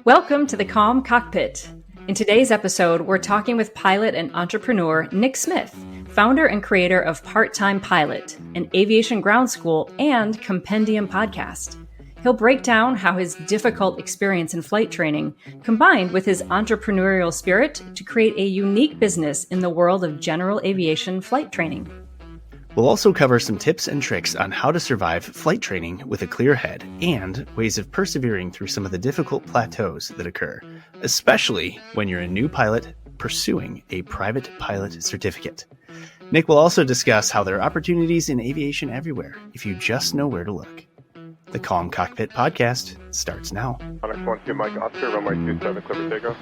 Welcome to the Calm Cockpit. In today's episode, we're talking with pilot and entrepreneur Nick Smith, founder and creator of Part-Time Pilot, an aviation ground school and compendium podcast. He'll break down how his difficult experience in flight training combined with his entrepreneurial spirit to create a unique business in the world of general aviation flight training. We'll also cover some tips and tricks on how to survive flight training with a clear head and ways of persevering through some of the difficult plateaus that occur, especially when you're a new pilot pursuing a private pilot certificate. Nick will also discuss how there are opportunities in aviation everywhere if you just know where to look. The Calm Cockpit podcast starts now. Onyx 12 Mike Oscar, runway 27, clear for takeoff.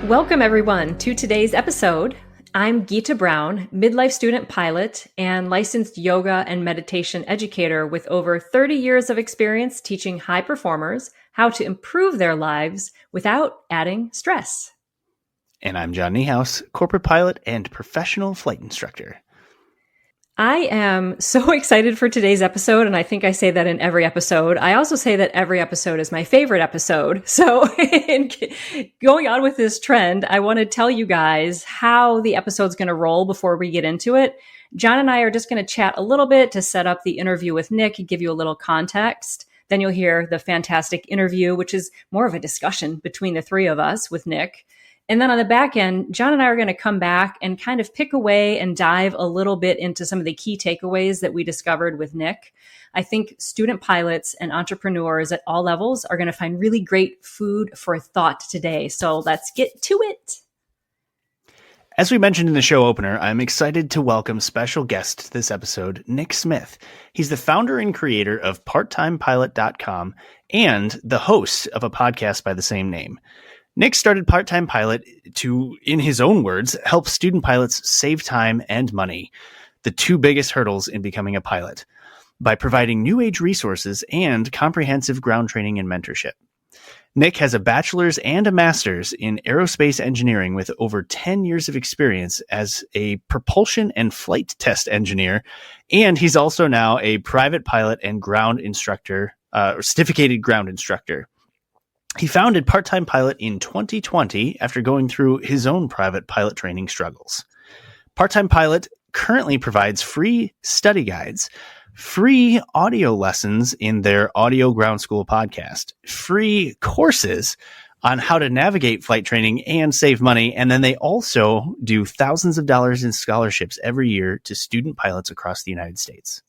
Welcome, everyone, to today's episode. I'm Geeta Brown, midlife student pilot and licensed yoga and meditation educator with over 30 years of experience teaching high performers how to improve their lives without adding stress. And I'm John Niehaus, corporate pilot and professional flight instructor. I am so excited for today's episode, and I think I say that in every episode. I also say that every episode is my favorite episode. So going on with this trend, I want to tell you guys how the episode's going to roll before we get into it. John and I are just going to chat a little bit to set up the interview with Nick, give you a little context. Then you'll hear the fantastic interview, which is more of a discussion between the three of us with Nick. And then on the back end, John and I are going to come back and kind of pick away and dive a little bit into some of the key takeaways that we discovered with Nick. I think student pilots and entrepreneurs at all levels are going to find really great food for thought today. So let's get to it. As we mentioned in the show opener, I'm excited to welcome special guest to this episode, Nick Smith. He's the founder and creator of parttimepilot.com and the host of a podcast by the same name. Nick started Part-Time Pilot to, in his own words, help student pilots save time and money, the two biggest hurdles in becoming a pilot, by providing new age resources and comprehensive ground training and mentorship. Nick has a bachelor's and a master's in aerospace engineering with over 10 years of experience as a propulsion and flight test engineer, and he's also now a private pilot and ground instructor, or certificated ground instructor. He founded Part-Time Pilot in 2020 after going through his own private pilot training struggles. Part-Time Pilot currently provides free study guides, free audio lessons in their audio ground school podcast, free courses on how to navigate flight training and save money. And then they also do thousands of dollars in scholarships every year to student pilots across the United States.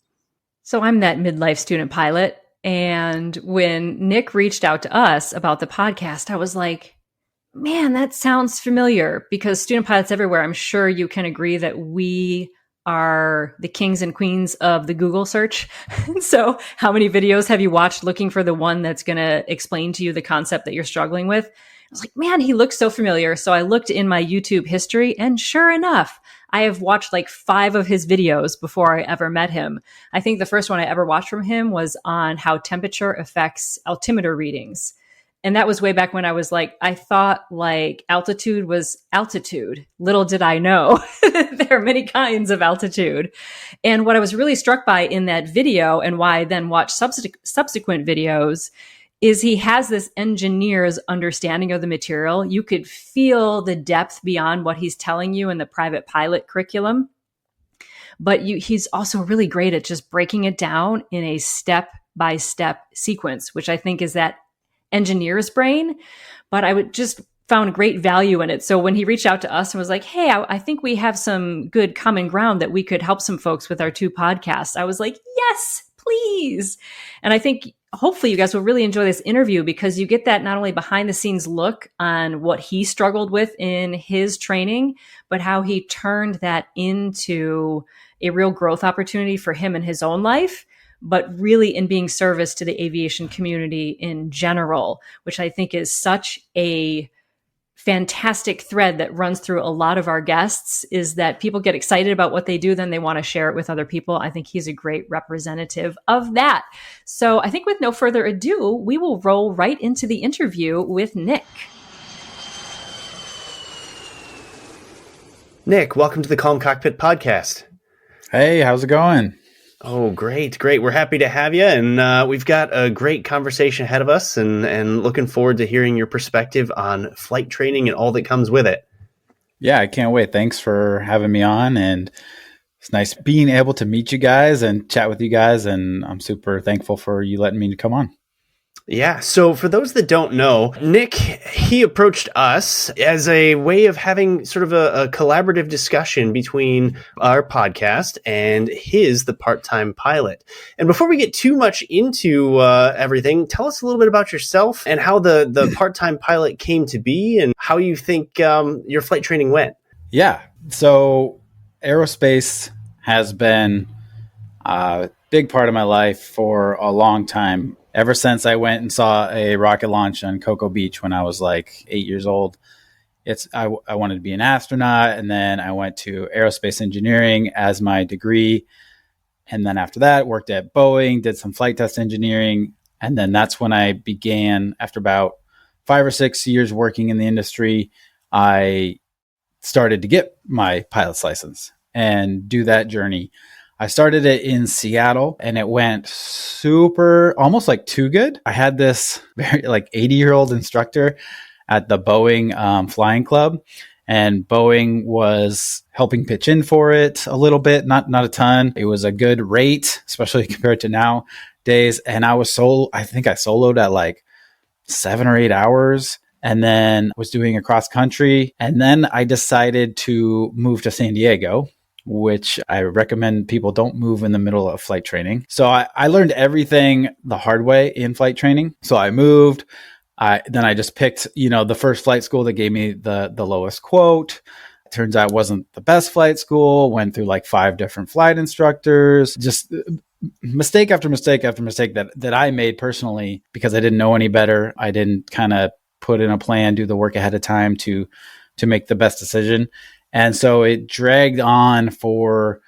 So I'm that midlife student pilot. And when Nick reached out to us about the podcast, I was like, man, that sounds familiar, because student pilots everywhere, I'm sure you can agree that we are the kings and queens of the Google search. So how many videos have you watched looking for the one that's going to explain to you the concept that you're struggling with? I was like, man, he looks so familiar. So I looked in my YouTube history, and sure enough, I have watched like 5 of his videos before I ever met him. I think the first one I ever watched from him was on how temperature affects altimeter readings. And that was way back when I was like, I thought like altitude was altitude. Little did I know there are many kinds of altitude. And what I was really struck by in that video, and why I then watched subsequent videos, is he has this engineer's understanding of the material. You could feel the depth beyond what he's telling you in the private pilot curriculum. But he's also really great at just breaking it down in a step-by-step sequence, which I think is that engineer's brain. But I would just found great value in it. So when he reached out to us and was like, hey, I think we have some good common ground that we could help some folks with our 2 podcasts, I was like, yes, please. And I think hopefully you guys will really enjoy this interview, because you get that not only behind the scenes look on what he struggled with in his training, but how he turned that into a real growth opportunity for him in his own life, but really in being service to the aviation community in general, which I think is such a fantastic thread that runs through a lot of our guests is that people get excited about what they do, then they want to share it with other people. I think he's a great representative of that. So I think with no further ado, we will roll right into the interview with Nick. Nick, welcome to the Calm Cockpit podcast. Hey, how's it going? Oh, great. We're happy to have you. And we've got a great conversation ahead of us and looking forward to hearing your perspective on flight training and all that comes with it. Yeah, I can't wait. Thanks for having me on. And it's nice being able to meet you guys and chat with you guys. And I'm super thankful for you letting me come on. Yeah. So for those that don't know, Nick, he approached us as a way of having sort of a collaborative discussion between our podcast and the part-time pilot. And before we get too much into everything, tell us a little bit about yourself and how the part-time pilot came to be and how you think your flight training went. Yeah. So aerospace has been a big part of my life for a long time. Ever since I went and saw a rocket launch on Cocoa Beach when I was like 8 years old, I wanted to be an astronaut, and then I went to aerospace engineering as my degree, and then after that worked at Boeing, did some flight test engineering, and then that's when I began. After about 5 or 6 years working in the industry, I started to get my pilot's license and do that journey. I started it in Seattle and it went super, almost like too good. I had this very 80-year-old instructor at the Boeing flying club, and Boeing was helping pitch in for it a little bit, not a ton. It was a good rate, especially compared to nowadays. And I think I soloed at like 7 or 8 hours, and then was doing a cross country. And then I decided to move to San Diego, which I recommend people don't move in the middle of flight training. So I learned everything the hard way in flight training. So I moved. Then I just picked, the first flight school that gave me the lowest quote. It turns out it wasn't the best flight school. Went through like 5 different flight instructors. Just mistake after mistake after mistake that I made personally because I didn't know any better. I didn't kind of put in a plan, do the work ahead of time to make the best decision. And so it dragged on for,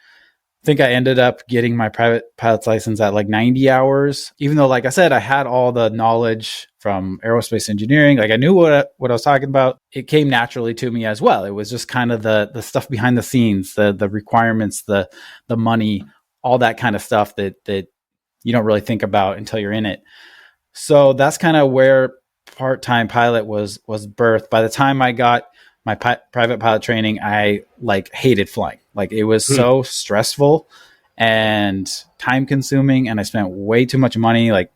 I think I ended up getting my private pilot's license at like 90 hours, even though, like I said, I had all the knowledge from aerospace engineering. Like I knew what I was talking about. It came naturally to me as well. It was just kind of the stuff behind the scenes, the requirements, the money, all that kind of stuff that you don't really think about until you're in it. So that's kind of where part-time pilot was birthed. By the time I got my private pilot training, I hated flying. Like it was so stressful and time consuming, and I spent way too much money. I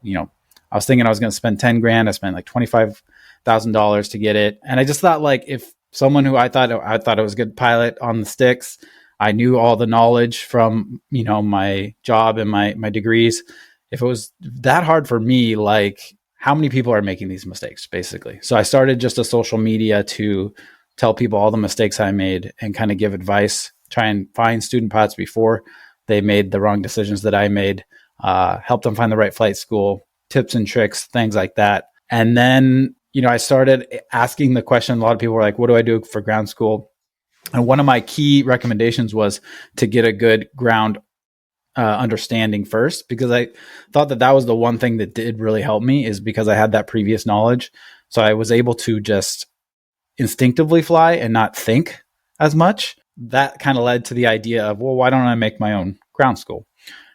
was thinking I was going to spend 10 grand. I spent like $25,000 to get it. And I just thought if someone who I thought it was a good pilot on the sticks, I knew all the knowledge from, my job and my degrees. If it was that hard for me, how many people are making these mistakes basically? So I started just a social media to tell people all the mistakes I made and kind of give advice, try and find student pilots before they made the wrong decisions that I made, help them find the right flight school, tips and tricks, things like that. And then, I started asking the question. A lot of people were like, what do I do for ground school? And one of my key recommendations was to get a good ground understanding first, because I thought that was the one thing that did really help me, is because I had that previous knowledge. So I was able to just instinctively fly and not think as much. That kind of led to the idea of, well, why don't I make my own ground school?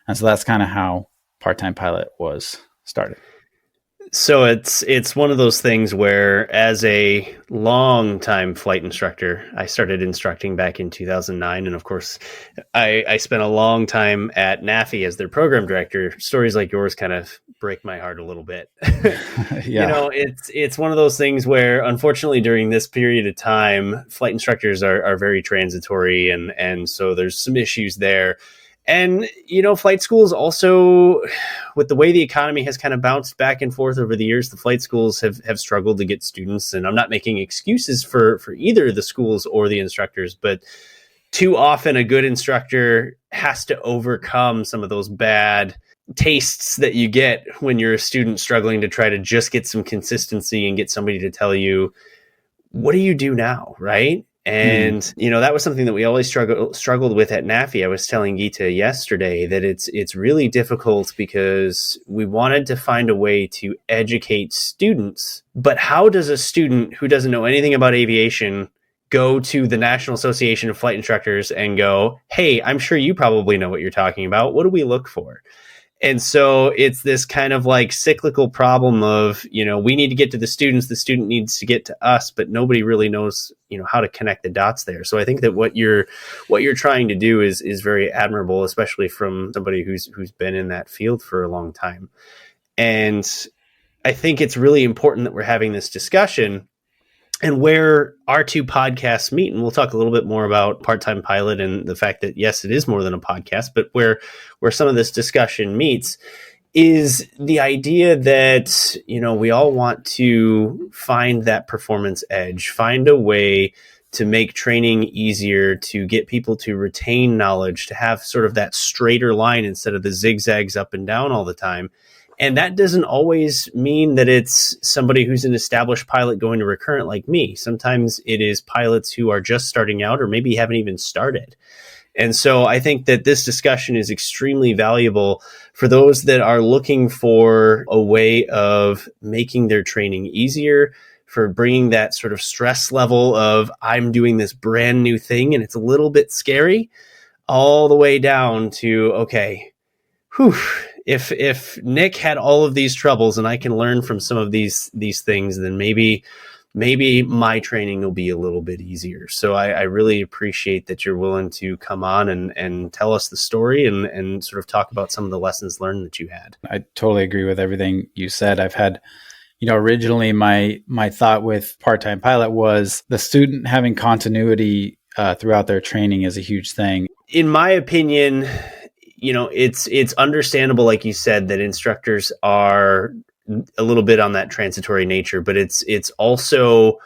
And so that's kind of how part-time pilot was started. So it's one of those things where, as a long-time flight instructor, I started instructing back in 2009. And of course, I spent a long time at NAFI as their program director. Stories like yours kind of break my heart a little bit. Yeah. It's one of those things where, unfortunately, during this period of time, flight instructors are very transitory. And so there's some issues there. And, flight schools also, with the way the economy has kind of bounced back and forth over the years, the flight schools have struggled to get students. And I'm not making excuses for either the schools or the instructors, but too often a good instructor has to overcome some of those bad tastes that you get when you're a student struggling to try to just get some consistency and get somebody to tell you what do you do now? Right. And, that was something that we always struggled with at NAFI. I was telling Geeta yesterday that it's really difficult because we wanted to find a way to educate students. But how does a student who doesn't know anything about aviation go to the National Association of Flight Instructors and go, hey, I'm sure you probably know what you're talking about. What do we look for? And so it's this kind of like cyclical problem of, we need to get to the students, the student needs to get to us, but nobody really knows, how to connect the dots there. So I think that what you're trying to do is very admirable, especially from somebody who's been in that field for a long time. And I think it's really important that we're having this discussion. And where our two podcasts meet, and we'll talk a little bit more about Part-Time Pilot and the fact that, yes, it is more than a podcast, but where some of this discussion meets is the idea that, we all want to find that performance edge, find a way to make training easier, to get people to retain knowledge, to have sort of that straighter line instead of the zigzags up and down all the time. And that doesn't always mean that it's somebody who's an established pilot going to recurrent like me. Sometimes it is pilots who are just starting out or maybe haven't even started. And so I think that this discussion is extremely valuable for those that are looking for a way of making their training easier, for bringing that sort of stress level of I'm doing this brand new thing and it's a little bit scary, all the way down to, okay, whew, if Nick had all of these troubles and I can learn from some of these things, then maybe my training will be a little bit easier. So I really appreciate that you're willing to come on and tell us the story and sort of talk about some of the lessons learned that you had. I totally agree with everything you said. I've had, originally my thought with Part-Time Pilot was the student having continuity throughout their training is a huge thing. In my opinion, it's understandable, like you said, that instructors are a little bit on that transitory nature, but it's also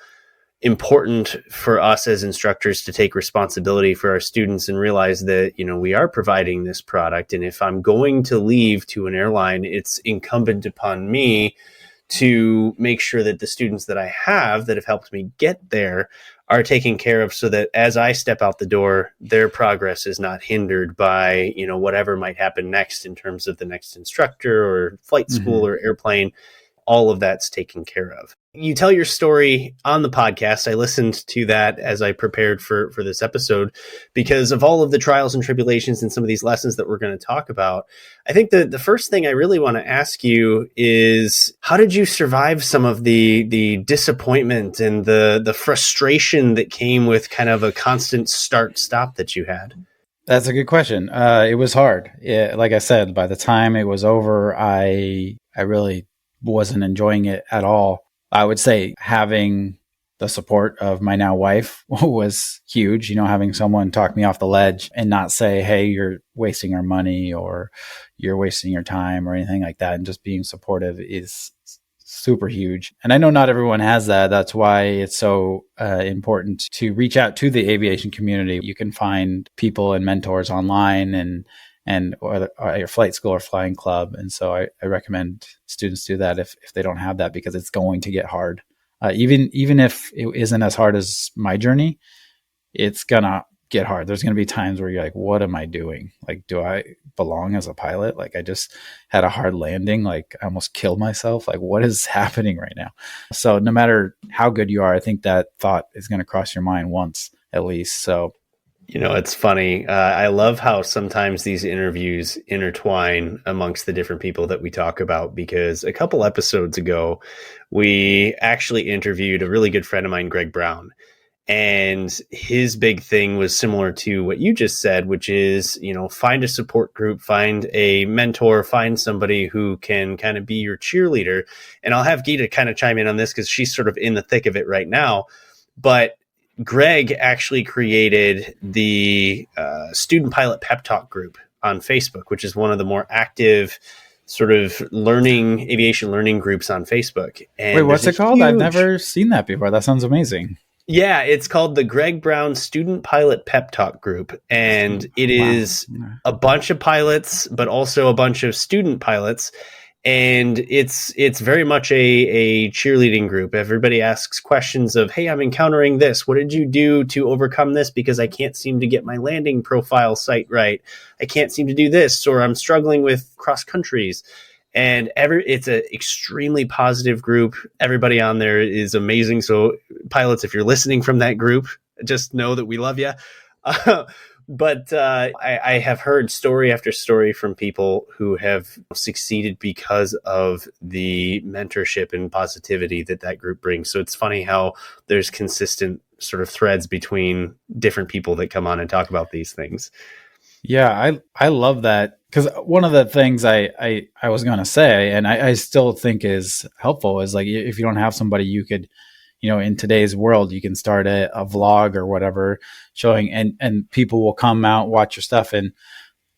important for us as instructors to take responsibility for our students and realize that, we are providing this product. And if I'm going to leave to an airline, it's incumbent upon me to make sure that the students that I have that have helped me get there are taken care of so that as I step out the door, their progress is not hindered by, whatever might happen next in terms of the next instructor or flight school or airplane. All of that's taken care of. You tell your story on the podcast. I listened to that as I prepared for this episode because of all of the trials and tribulations and some of these lessons that we're going to talk about. I think the first thing I really want to ask you is, how did you survive some of the disappointment and the frustration that came with kind of a constant start-stop that you had? That's a good question. It was hard. Like I said, by the time it was over, I really wasn't enjoying it at all. I would say having the support of my now wife was huge, having someone talk me off the ledge and not say, hey, you're wasting our money or you're wasting your time or anything like that. And just being supportive is super huge. And I know not everyone has that. That's why it's so important to reach out to the aviation community. You can find people and mentors online and or your flight school or flying club. And so I recommend students do that if they don't have that, because it's going to get hard. Even if it isn't as hard as my journey, it's going to get hard. There's going to be times where you're like, what am I doing? Like, do I belong as a pilot? Like, I just had a hard landing. Like, I almost killed myself. Like, what is happening right now? So no matter how good you are, I think that thought is going to cross your mind once at least. So it's funny. I love how sometimes these interviews intertwine amongst the different people that we talk about, because a couple episodes ago, we actually interviewed a really good friend of mine, Greg Brown. And his big thing was similar to what you just said, which is, find a support group, find a mentor, find somebody who can kind of be your cheerleader. And I'll have Geeta kind of chime in on this because she's sort of in the thick of it right now. But Greg actually created the Student Pilot Pep Talk group on Facebook, which is one of the more active sort of aviation learning groups on Facebook. And wait, what's it called? I've never seen that before. That sounds amazing. Yeah, it's called the Greg Brown Student Pilot Pep Talk group. And it is a bunch of pilots, but also a bunch of student pilots. And it's very much a cheerleading group. Everybody asks questions of, hey, I'm encountering this. What did you do to overcome this? Because I can't seem to get my landing profile site right. I can't seem to do this, or I'm struggling with cross countries. And it's an extremely positive group. Everybody on there is amazing. So pilots, if you're listening from that group, just know that we love you. But I have heard story after story from people who have succeeded because of the mentorship and positivity that group brings. So it's funny how there's consistent sort of threads between different people that come on and talk about these things. Yeah, I love that, because one of the things I was going to say, and I still think is helpful, is like, if you don't have somebody, you could, in today's world, you can start a vlog or whatever showing, and people will come out, watch your stuff. And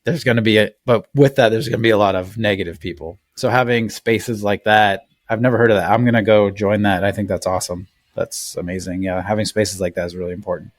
there's going to be but with that, there's going to be a lot of negative people. So having spaces like that, I've never heard of that. I'm going to go join that. I think that's awesome. That's amazing. Yeah. Having spaces like that is really important.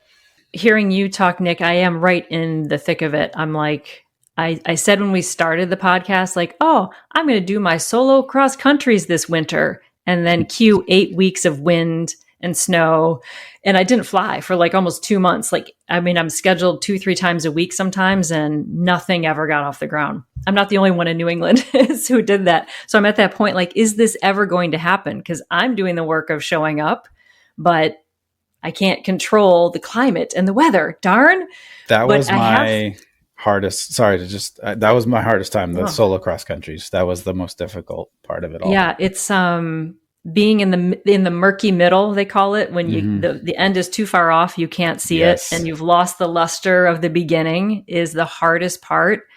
Hearing you talk, Nick, I am right in the thick of it. I'm like, I said when we started the podcast, like, oh, I'm going to do my solo cross countries this winter. And then cue 8 weeks of wind and snow. And I didn't fly for like almost 2 months. I'm scheduled 2-3 times a week sometimes, and nothing ever got off the ground. I'm not the only one in New England who did that. So I'm at that point, like, is this ever going to happen? Because I'm doing the work of showing up, but I can't control the climate and the weather. Darn. That was my hardest. Sorry to just, that was my hardest time. The solo cross countries. That was the most difficult part of it all. Yeah. It's, being in the murky middle, they call it, when you, the end is too far off, you can't see it, and you've lost the luster of the beginning, is the hardest part.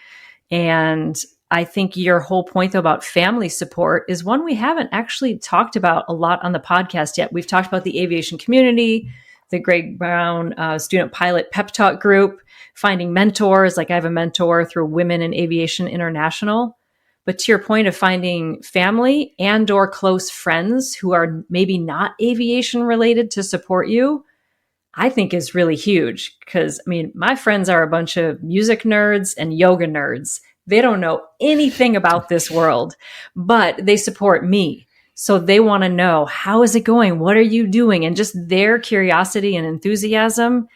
And I think your whole point, though, about family support is one we haven't actually talked about a lot on the podcast yet. We've talked about the aviation community, the Greg Brown student pilot pep talk group, finding mentors. Like, I have a mentor through Women in Aviation International. But to your point of finding family and or close friends who are maybe not aviation related to support you, I think is really huge. Because, my friends are a bunch of music nerds and yoga nerds. They don't know anything about this world, but they support me. So they want to know, how is it going? What are you doing? And just their curiosity and enthusiasm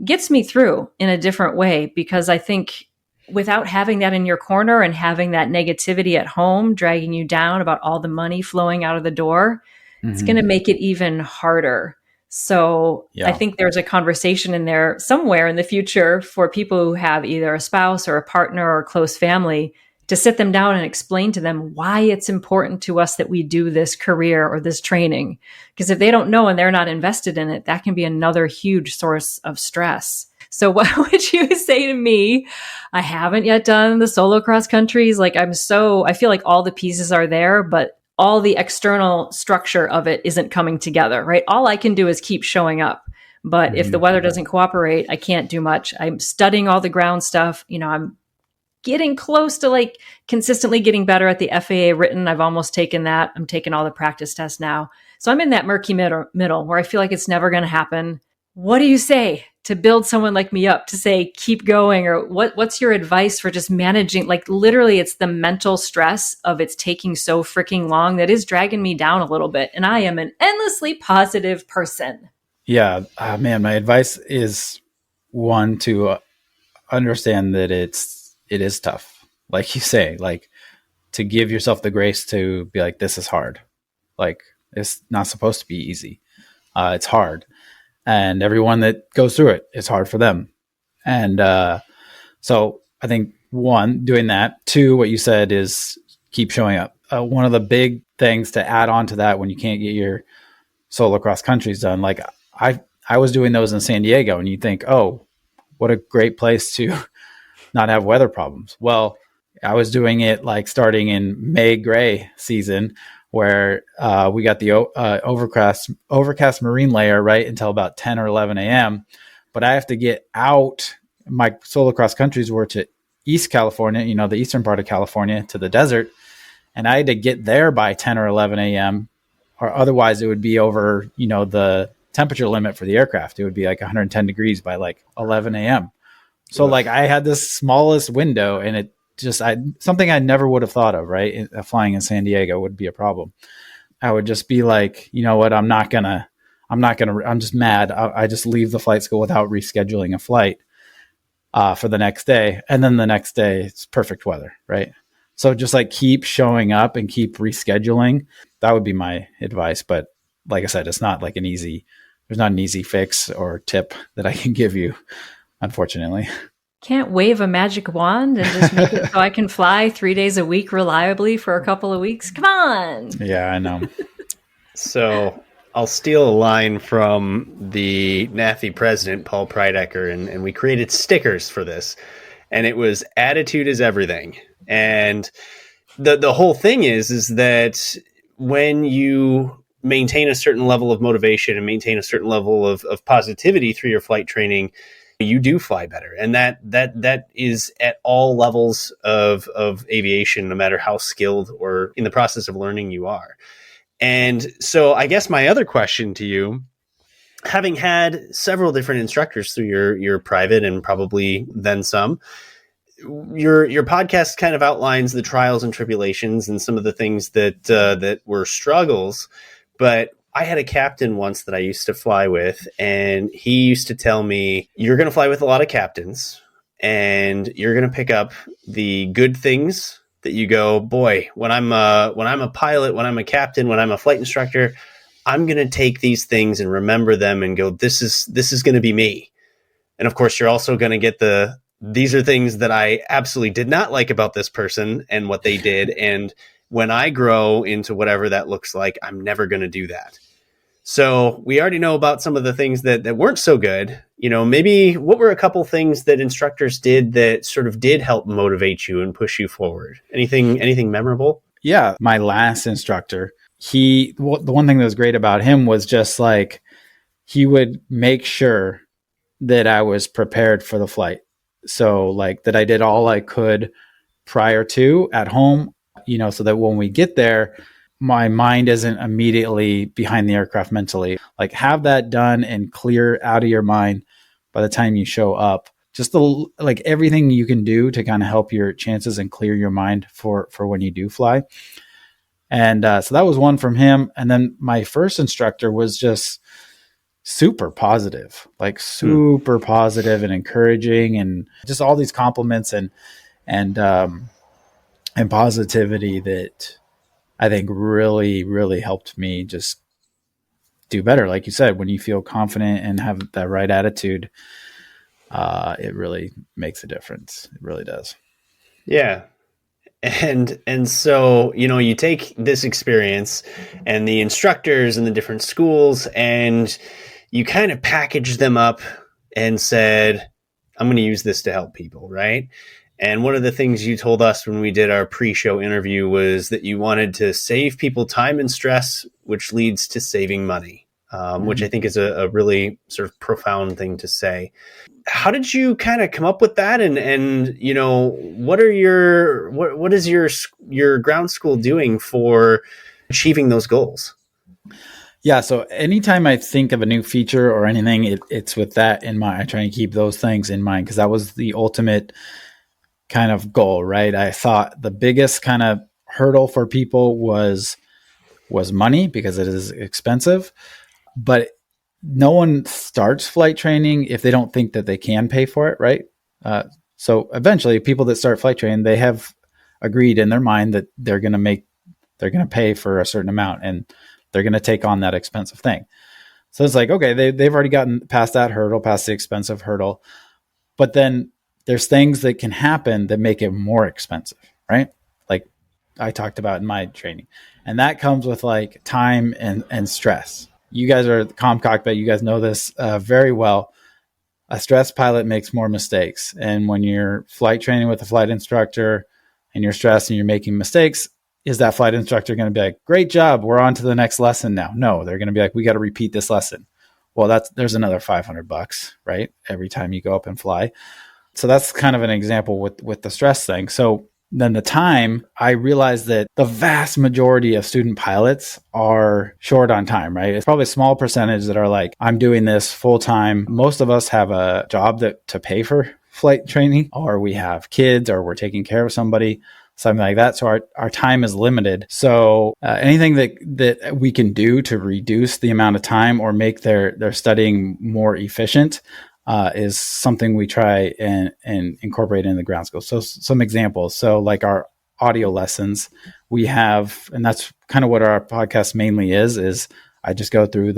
gets me through in a different way, because I think without having that in your corner and having that negativity at home dragging you down about all the money flowing out of the door, it's going to make it even harder. So I think there's a conversation in there somewhere in the future for people who have either a spouse or a partner or a close family, to sit them down and explain to them why it's important to us that we do this career or this training. Because if they don't know and they're not invested in it, that can be another huge source of stress. So what would you say to me? I haven't yet done the solo cross countries. Like, I feel like all the pieces are there, but all the external structure of it isn't coming together, right? All I can do is keep showing up. But if the weather doesn't cooperate, I can't do much. I'm studying all the ground stuff. I'm getting close to like consistently getting better at the FAA written. I've almost taken that. I'm taking all the practice tests now. So I'm in that murky middle where I feel like it's never going to happen. What do you say to build someone like me up to say, keep going? Or what's your advice for just managing? Like, literally, it's the mental stress of it's taking so freaking long that is dragging me down a little bit. And I am an endlessly positive person. Yeah, man, my advice is, one, to understand that it is tough. Like you say, like, to give yourself the grace to be like, this is hard. Like, it's not supposed to be easy. It's hard. And everyone that goes through it, it's hard for them. And so I think, one, doing that. Two, what you said is keep showing up. One of the big things to add on to that, when you can't get your solo cross countries done, like I was doing those in San Diego, and you think, oh, what a great place to not have weather problems. Well, I was doing it like starting in May gray season, where we got the overcast marine layer right until about 10 or 11 a.m. But I have to get out. My solo cross countries were to East California, the eastern part of California, to the desert. And I had to get there by 10 or 11 a.m. or otherwise it would be over, the temperature limit for the aircraft. It would be like 110 degrees by like 11 a.m. So like I had this smallest window, and something I never would have thought of, right? Flying in San Diego would be a problem. I would just be like, you know what? I'm just mad. I just leave the flight school without rescheduling a flight for the next day. And then the next day it's perfect weather, right? So just like keep showing up and keep rescheduling. That would be my advice. But like I said, it's not like there's not an easy fix or tip that I can give you, unfortunately. Can't wave a magic wand and just make it so I can fly 3 days a week reliably for a couple of weeks? Come on. Yeah, I know. So I'll steal a line from the NAFI president, Paul Prydecker, and we created stickers for this. And it was attitude is everything. And the whole thing is that when you maintain a certain level of motivation and maintain a certain level of positivity through your flight training, you do fly better. And that is at all levels of aviation, no matter how skilled or in the process of learning you are. And so I guess my other question to you, having had several different instructors through your private and probably then some, your podcast kind of outlines the trials and tribulations and some of the things that were struggles. But I had a captain once that I used to fly with, and he used to tell me, you're going to fly with a lot of captains and you're going to pick up the good things that you go, boy, when I'm a pilot, when I'm a captain, when I'm a flight instructor, I'm going to take these things and remember them and go, this is going to be me. And of course, you're also going to get these are things that I absolutely did not like about this person and what they did. And when I grow into whatever that looks like, I'm never going to do that. So we already know about some of the things that weren't so good. You know, maybe what were a couple things that instructors did that sort of did help motivate you and push you forward? Anything memorable? Yeah. My last instructor, the one thing that was great about him was just like, he would make sure that I was prepared for the flight. So like that I did all I could prior to at home, so that when we get there, my mind isn't immediately behind the aircraft mentally. Like have that done and clear out of your mind by the time you show up. Just like everything you can do to kind of help your chances and clear your mind for when you do fly. And so that was one from him. And then my first instructor was just super positive, positive and encouraging, and just all these compliments and positivity that I think really, really helped me just do better. Like you said, when you feel confident and have that right attitude, it really makes a difference. It really does. Yeah. And so, you take this experience and the instructors and the different schools, and you kind of package them up and said, I'm going to use this to help people, right? And one of the things you told us when we did our pre-show interview was that you wanted to save people time and stress, which leads to saving money, which I think is a really sort of profound thing to say. How did you kind of come up with that? And what is your ground school doing for achieving those goals? Yeah. So anytime I think of a new feature or anything, it's with that in mind. I try and keep those things in mind because that was the ultimate kind of goal, right? I thought the biggest kind of hurdle for people was money because it is expensive, but no one starts flight training if they don't think that they can pay for it, right? So eventually people that start flight training, they have agreed in their mind that they're going to pay for a certain amount and they're going to take on that expensive thing. So it's like, okay, they've already gotten past that hurdle, past the expensive hurdle, but then there's things that can happen that make it more expensive, right? Like I talked about in my training. And that comes with like time and stress. You guys are Calm Cockpit. You guys know this very well. A stressed pilot makes more mistakes. And when you're flight training with a flight instructor and you're stressed and you're making mistakes, is that flight instructor going to be like, great job, we're on to the next lesson now? No, they're going to be like, we got to repeat this lesson. Well, there's another $500, right? Every time you go up and fly. So that's kind of an example with the stress thing. So then the time, I realized that the vast majority of student pilots are short on time, right? It's probably a small percentage that are like, I'm doing this full time. Most of us have a job to pay for flight training, or we have kids, or we're taking care of somebody, something like that. So our time is limited. So anything that we can do to reduce the amount of time or make their studying more efficient is something we try and incorporate in the ground school. So some examples. So like our audio lessons, we have, and that's kind of what our podcast mainly is I just go through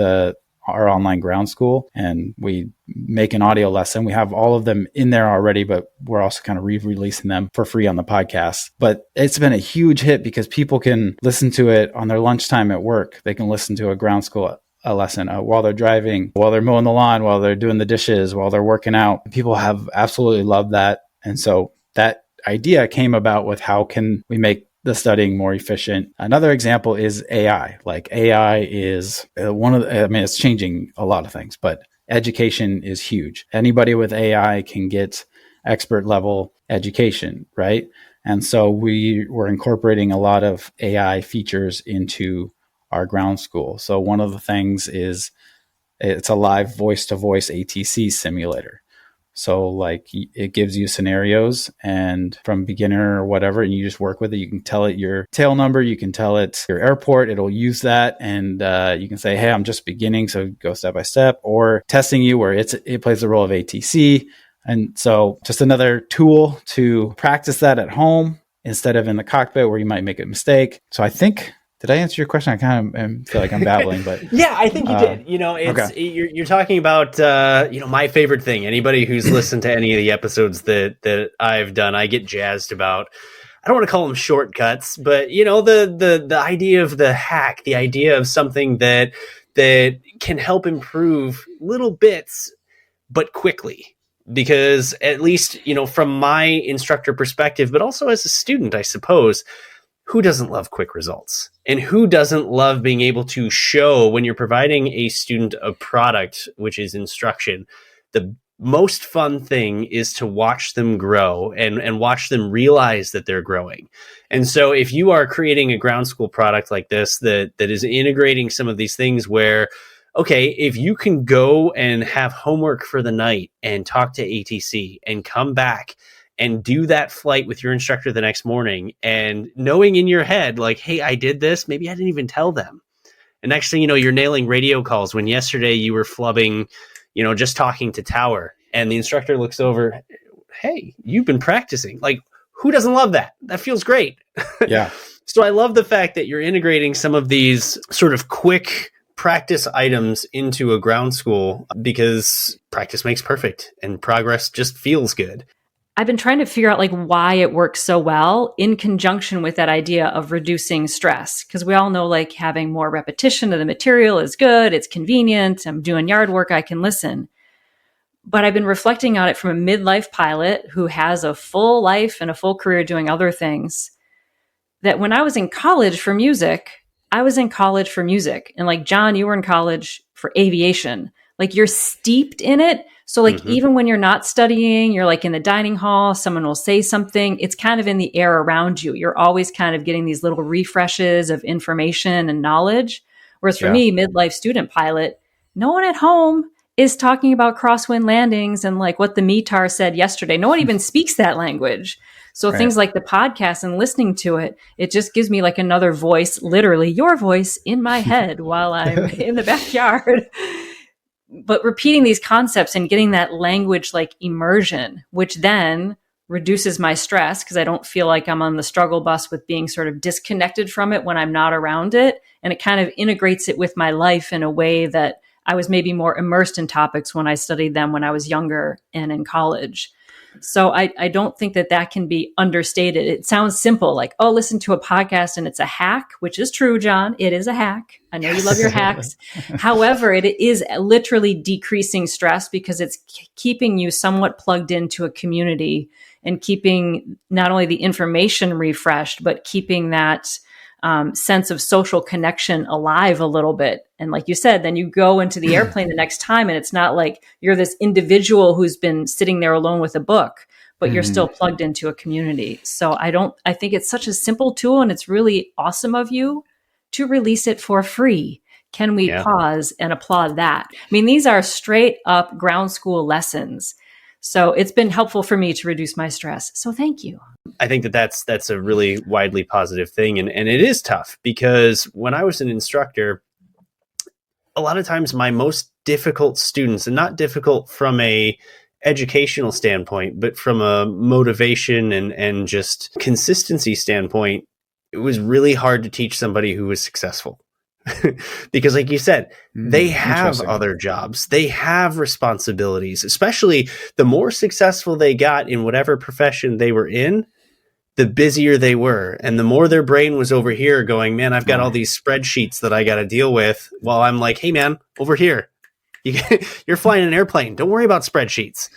our online ground school and we make an audio lesson. We have all of them in there already, but we're also kind of re-releasing them for free on the podcast. But it's been a huge hit because people can listen to it on their lunchtime at work. They can listen to a ground school lesson while they're driving, while they're mowing the lawn, while they're doing the dishes, while they're working out. People have absolutely loved that. And so that idea came about with how can we make the studying more efficient. Another example is AI. Like AI is it's changing a lot of things, but education is huge. Anybody with AI can get expert level education, right? And so we were incorporating a lot of AI features into our ground school. So one of the things is it's a live voice-to-voice ATC simulator. So like it gives you scenarios and from beginner or whatever, and you just work with it. You can tell it your tail number. You can tell it your airport. It'll use that. And you can say, hey, I'm just beginning. So go step by step, or testing you where it plays the role of ATC. And so just another tool to practice that at home instead of in the cockpit where you might make a mistake. So I think, did I answer your question? I kind of feel like I'm babbling, but yeah, I think you did. It's okay. You're talking about my favorite thing. Anybody who's listened to any of the episodes that I've done, I get jazzed about. I don't want to call them shortcuts, but the idea of the hack, the idea of something that can help improve little bits, but quickly. Because at least from my instructor perspective, but also as a student, I suppose. Who doesn't love quick results? And who doesn't love being able to show when you're providing a student a product, which is instruction? The most fun thing is to watch them grow and watch them realize that they're growing. And so if you are creating a ground school product like this, that is integrating some of these things where, okay, if you can go and have homework for the night and talk to ATC and come back and do that flight with your instructor the next morning and knowing in your head, like, hey, I did this. Maybe I didn't even tell them. And next thing you know, you're nailing radio calls when yesterday you were flubbing, just talking to tower. And the instructor looks over, hey, you've been practicing. Like, who doesn't love that? That feels great. Yeah. So I love the fact that you're integrating some of these sort of quick practice items into a ground school because practice makes perfect and progress just feels good. I've been trying to figure out like why it works so well in conjunction with that idea of reducing stress. Because we all know like having more repetition of the material is good. It's convenient. I'm doing yard work. I can listen. But I've been reflecting on it from a midlife pilot who has a full life and a full career doing other things. That when I was in college for music, I was in college for music. And like, John, you were in college for aviation. Like you're steeped in it. So like, even when you're not studying, you're like in the dining hall, someone will say something. It's kind of in the air around you. You're always kind of getting these little refreshes of information and knowledge. Whereas for me, midlife student pilot, no one at home is talking about crosswind landings and like what the METAR said yesterday. No one even speaks that language. So things like the podcast and listening to it, it just gives me like another voice, literally your voice in my head while I'm in the backyard. But repeating these concepts and getting that language like immersion, which then reduces my stress because I don't feel like I'm on the struggle bus with being sort of disconnected from it when I'm not around it. And it kind of integrates it with my life in a way that I was maybe more immersed in topics when I studied them when I was younger and in college. So I don't think that can be understated. It sounds simple, like, oh, listen to a podcast and it's a hack, which is true, John. It is a hack. I know you love your hacks. However, it is literally decreasing stress because it's keeping you somewhat plugged into a community and keeping not only the information refreshed, but keeping that sense of social connection alive a little bit. And like you said, then you go into the airplane the next time and it's not like you're this individual who's been sitting there alone with a book, but you're still plugged into a community. So I think it's such a simple tool and it's really awesome of you to release it for free. Can we pause and applaud that? I mean, these are straight up ground school lessons So it's been helpful for me to reduce my stress. So thank you. I think that's a really widely positive thing. And it is tough because when I was an instructor, a lot of times my most difficult students, and not difficult from a educational standpoint, but from a motivation and just consistency standpoint, it was really hard to teach somebody who was successful. Because like you said, they have other jobs, they have responsibilities, especially the more successful they got in whatever profession they were in, the busier they were. And the more their brain was over here going, man, I've got all these spreadsheets that I got to deal with, while I'm like, hey man, over here, you're flying an airplane. Don't worry about spreadsheets.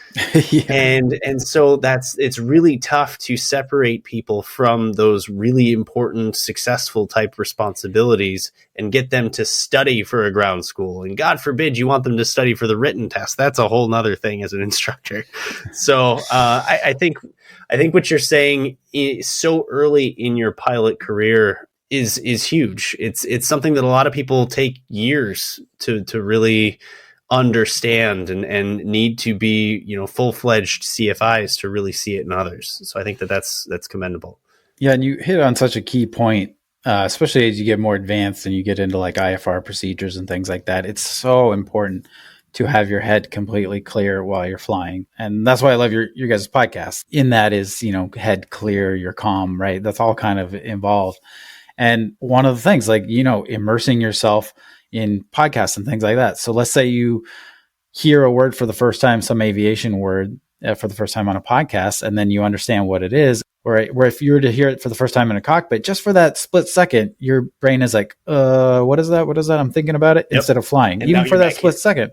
And so it's really tough to separate people from those really important, successful type responsibilities and get them to study for a ground school. And God forbid you want them to study for the written test. That's a whole nother thing as an instructor. So I think what you're saying is so early in your pilot career is huge. It's something that a lot of people take years to really understand and need to be, full-fledged CFIs to really see it in others. So I think that's commendable. Yeah. And you hit on such a key point, especially as you get more advanced and you get into like IFR procedures and things like that. It's so important to have your head completely clear while you're flying. And that's why I love your guys' podcast. In that is, head clear, you're calm, right? That's all kind of involved. And one of the things, like, immersing yourself in podcasts and things like that. So let's say you hear a word for the first time, some aviation word for the first time on a podcast, and then you understand what it is. Where if you were to hear it for the first time in a cockpit, just for that split second, your brain is like, what is that? What is that? I'm thinking about it instead of flying, and even for that split second.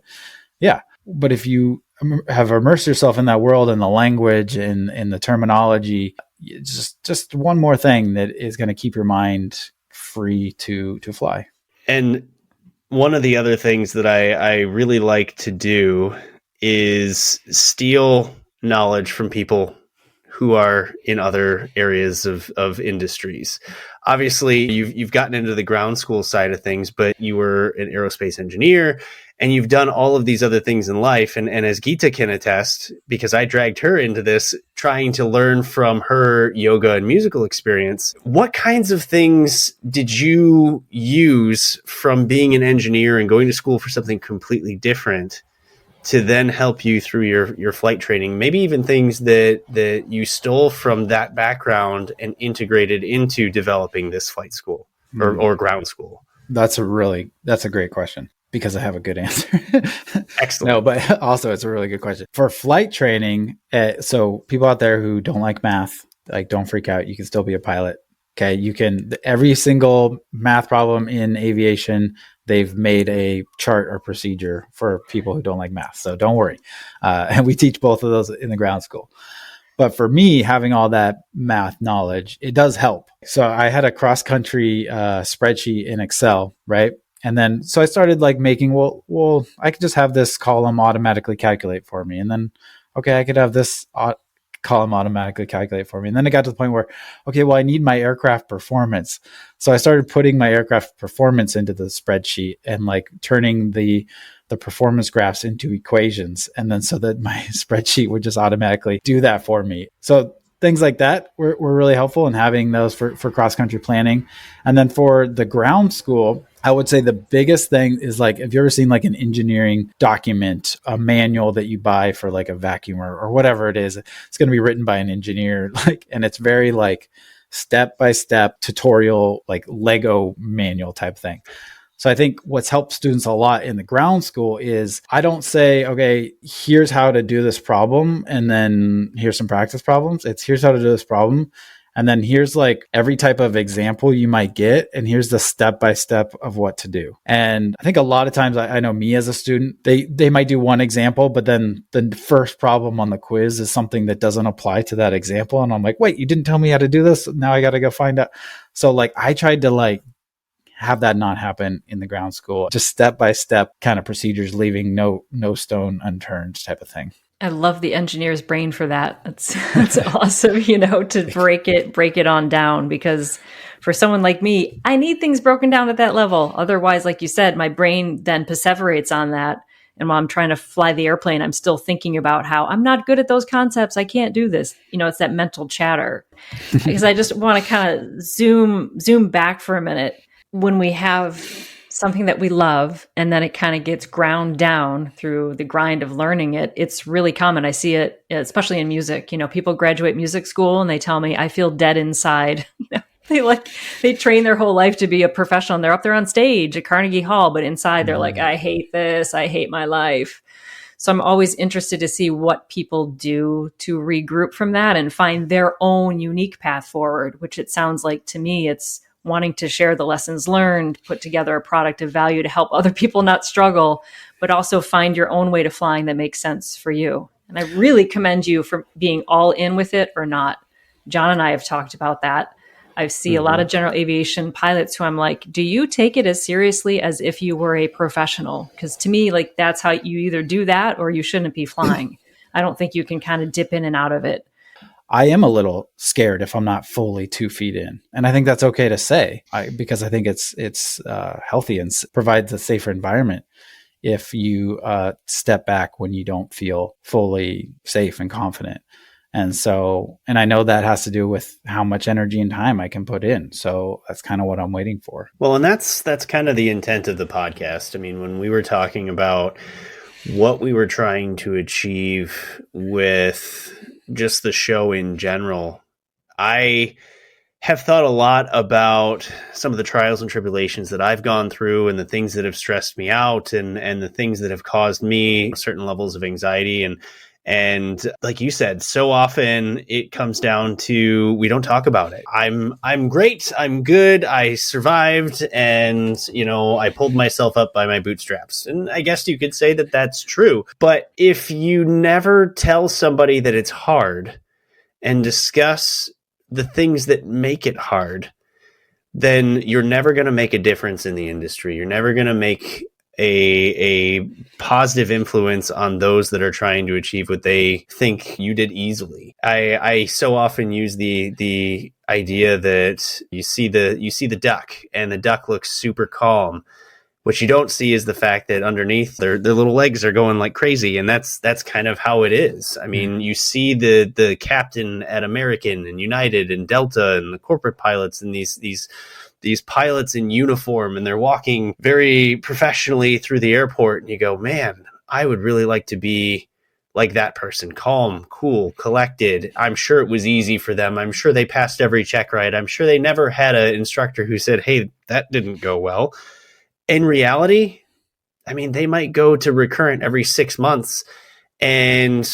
Yeah. But if you have immersed yourself in that world and the language and the terminology, just one more thing that is going to keep your mind free to fly. And one of the other things that I really like to do is steal knowledge from people who are in other areas of industries. Obviously, you've gotten into the ground school side of things, but you were an aerospace engineer and you've done all of these other things in life. And as Geeta can attest, because I dragged her into this, trying to learn from her yoga and musical experience, what kinds of things did you use from being an engineer and going to school for something completely different to then help you through your flight training? Maybe even things that you stole from that background and integrated into developing this flight school or ground school. That's a great question, because I have a good answer. Excellent. No, but also it's a really good question. For flight training, so people out there who don't like math, like, don't freak out. You can still be a pilot. Okay. You can, every single math problem in aviation, they've made a chart or procedure for people who don't like math. So don't worry. And we teach both of those in the ground school. But for me, having all that math knowledge, it does help. So I had a cross-country spreadsheet in Excel, right? And then, so I started like making, well, I could just have this column automatically calculate for me. And then, okay, I could have this column automatically calculate for me. And then it got to the point where, okay, well, I need my aircraft performance. So I started putting my aircraft performance into the spreadsheet and like turning the performance graphs into equations. And then so that my spreadsheet would just automatically do that for me. So things like that were really helpful in having those for cross-country planning. And then for the ground school, I would say the biggest thing is, like, have you ever seen like an engineering document, a manual that you buy for like a vacuum or whatever it is? It's going to be written by an engineer, like, and it's very like step-by-step tutorial, like Lego manual type thing. So I think what's helped students a lot in the ground school is I don't say, okay, here's how to do this problem, and then here's some practice problems. It's here's how to do this problem. And then here's like every type of example you might get. And here's the step-by-step of what to do. And I think a lot of times I know me as a student, they might do one example, but then the first problem on the quiz is something that doesn't apply to that example. And I'm like, wait, you didn't tell me how to do this. Now I got to go find out. So like I tried to like have that not happen in the ground school, just step-by-step kind of procedures, leaving no stone unturned type of thing. I love the engineer's brain for that. That's awesome, to break it on down, because for someone like me, I need things broken down at that level. Otherwise, like you said, my brain then perseverates on that And while I'm trying to fly the airplane, I'm still thinking about how I'm not good at those concepts. I can't do this. It's that mental chatter. Because I just want to kind of zoom back for a minute. When we have something that we love and then it kind of gets ground down through the grind of learning it, it's really common. I see it, especially in music. People graduate music school and they tell me, I feel dead inside. They train their whole life to be a professional and they're up there on stage at Carnegie Hall, but inside they're like, I hate this. I hate my life. So I'm always interested to see what people do to regroup from that and find their own unique path forward, which it sounds like to me, it's wanting to share the lessons learned, put together a product of value to help other people not struggle, but also find your own way to flying that makes sense for you. And I really commend you for being all in with it or not. John and I have talked about that. I see a lot of general aviation pilots who I'm like, do you take it as seriously as if you were a professional? Because to me, that's how you either do that or you shouldn't be flying. I don't think you can kind of dip in and out of it. I am a little scared if I'm not fully 2 feet in. And I think that's okay to say because I think it's healthy and provides a safer environment if you step back when you don't feel fully safe and confident. And I know that has to do with how much energy and time I can put in. So that's kind of what I'm waiting for. Well, and that's kind of the intent of the podcast. I mean, when we were talking about what we were trying to achieve with just the show in general, I have thought a lot about some of the trials and tribulations that I've gone through and the things that have stressed me out and the things that have caused me certain levels of anxiety. And like you said, so often it comes down to we don't talk about it. I'm great. I'm good. I survived. And, I pulled myself up by my bootstraps. And I guess you could say that that's true. But if you never tell somebody that it's hard and discuss the things that make it hard, then you're never going to make a difference in the industry. You're never going to make a positive influence on those that are trying to achieve what they think you did easily. I so often use the idea that you see the duck and the duck looks super calm. What you don't see is the fact that underneath their little legs are going like crazy. And that's kind of how it is. I mean, you see the captain at American and United and Delta and the corporate pilots and these pilots in uniform, and they're walking very professionally through the airport. And you go, man, I would really like to be like that person, calm, cool, collected. I'm sure it was easy for them. I'm sure they passed every check right. I'm sure they never had an instructor who said, hey, that didn't go well. In reality, I mean, they might go to recurrent every 6 months and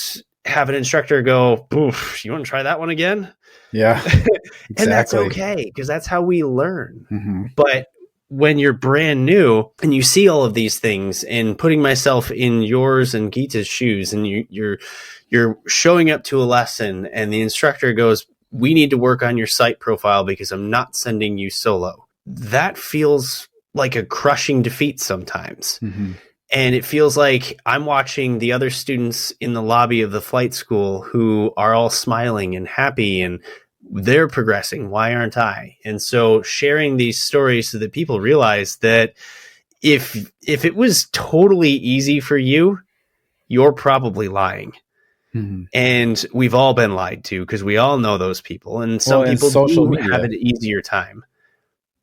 have an instructor go, oof, you want to try that one again? Yeah, exactly. And that's okay, because that's how we learn. Mm-hmm. But when you're brand new and you see all of these things, and putting myself in yours and Geeta's shoes, and you're showing up to a lesson and the instructor goes, we need to work on your site profile because I'm not sending you solo. That feels like a crushing defeat sometimes. Mm-hmm. And it feels like I'm watching the other students in the lobby of the flight school who are all smiling and happy and they're progressing. Why aren't I? And so sharing these stories so that people realize that if it was totally easy for you, you're probably lying. Mm-hmm. And we've all been lied to because we all know those people. And some people do have an easier time.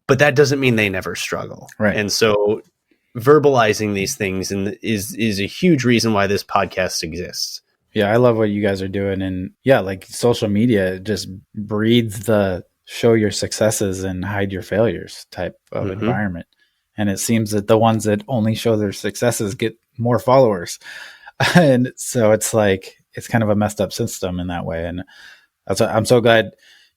But that doesn't mean they never struggle. Right. And so verbalizing these things is a huge reason why this podcast exists. Yeah, I love what you guys are doing. And yeah, like social media just breeds the show your successes and hide your failures type of environment. And it seems that the ones that only show their successes get more followers. And so it's like, it's kind of a messed up system in that way. And I'm so glad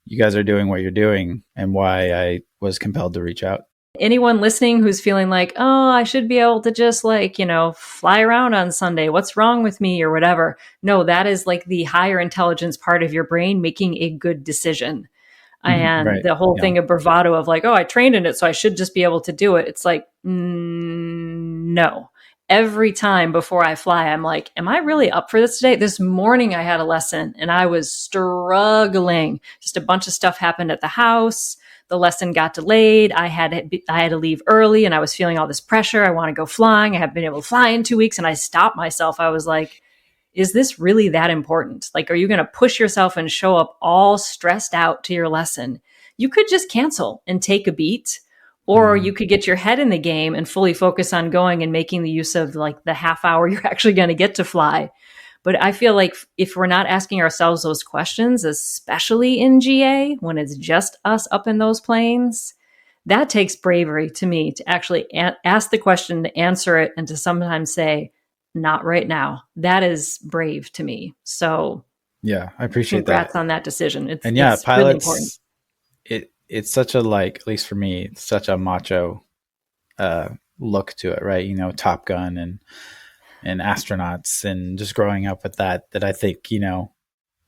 you guys are doing what you're doing and why I was compelled to reach out. Anyone listening who's feeling like, oh, I should be able to just fly around on Sunday. What's wrong with me or whatever? No, that is like the higher intelligence part of your brain making a good decision. And the whole thing of bravado of like, oh, I trained in it, so I should just be able to do it. It's like, no. Every time before I fly, I'm like, am I really up for this today? This morning I had a lesson and I was struggling. Just a bunch of stuff happened at the house. the lesson got delayed. I had to leave early and I was feeling all this pressure. I want to go flying. I haven't been able to fly in 2 weeks. And I stopped myself. I was like, is this really that important? Like, are you going to push yourself and show up all stressed out to your lesson? You could just cancel and take a beat, or you could get your head in the game and fully focus on going and making the use of like the half hour you're actually going to get to fly. But I feel like if we're not asking ourselves those questions, especially in GA, when it's just us up in those planes, that takes bravery to me to actually ask the question, to answer it, and to sometimes say, not right now. That is brave to me. So yeah, I appreciate congrats that. on that decision. It's Pilots, really important. It's such a, like, at least for me, it's such a macho look to it, right? Top Gun and astronauts, and just growing up with that I think,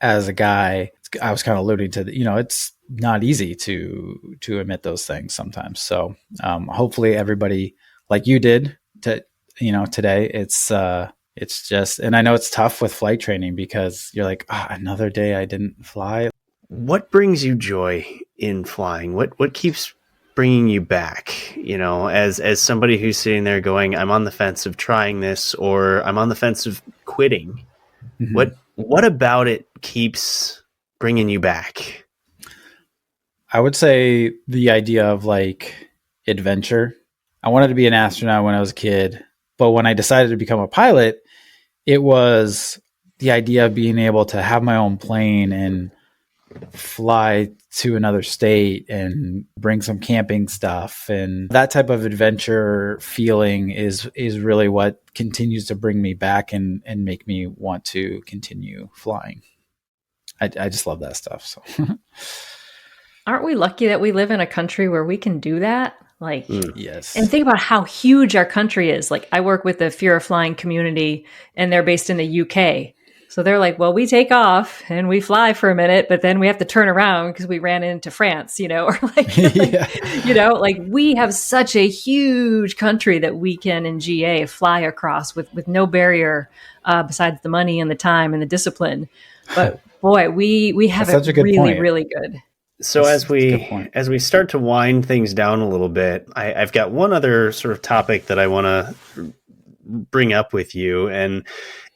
as a guy, I was kind of alluding to, it's not easy to admit those things sometimes. So hopefully everybody, like you did today, it's just, and I know it's tough with flight training because you're like, another day I didn't fly. What brings you joy in flying? What keeps bringing you back? As somebody who's sitting there going, I'm on the fence of trying this, or I'm on the fence of quitting. Mm-hmm. What about it keeps bringing you back? I would say the idea of like adventure. I wanted to be an astronaut when I was a kid, but when I decided to become a pilot, it was the idea of being able to have my own plane and fly to another state and bring some camping stuff, and that type of adventure feeling is really what continues to bring me back and make me want to continue flying. I just love that stuff. So aren't we lucky that we live in a country where we can do that? Like, yes. And think about how huge our country is. Like, I work with the Fear of Flying community, and they're based in the UK. So they're like, well, we take off and we fly for a minute, but then we have to turn around because we ran into France, or like, we have such a huge country that we can in GA fly across with no barrier besides the money and the time and the discipline. But boy, we have it really, really good. So as we start to wind things down a little bit, I've got one other sort of topic that I want to bring up with you, and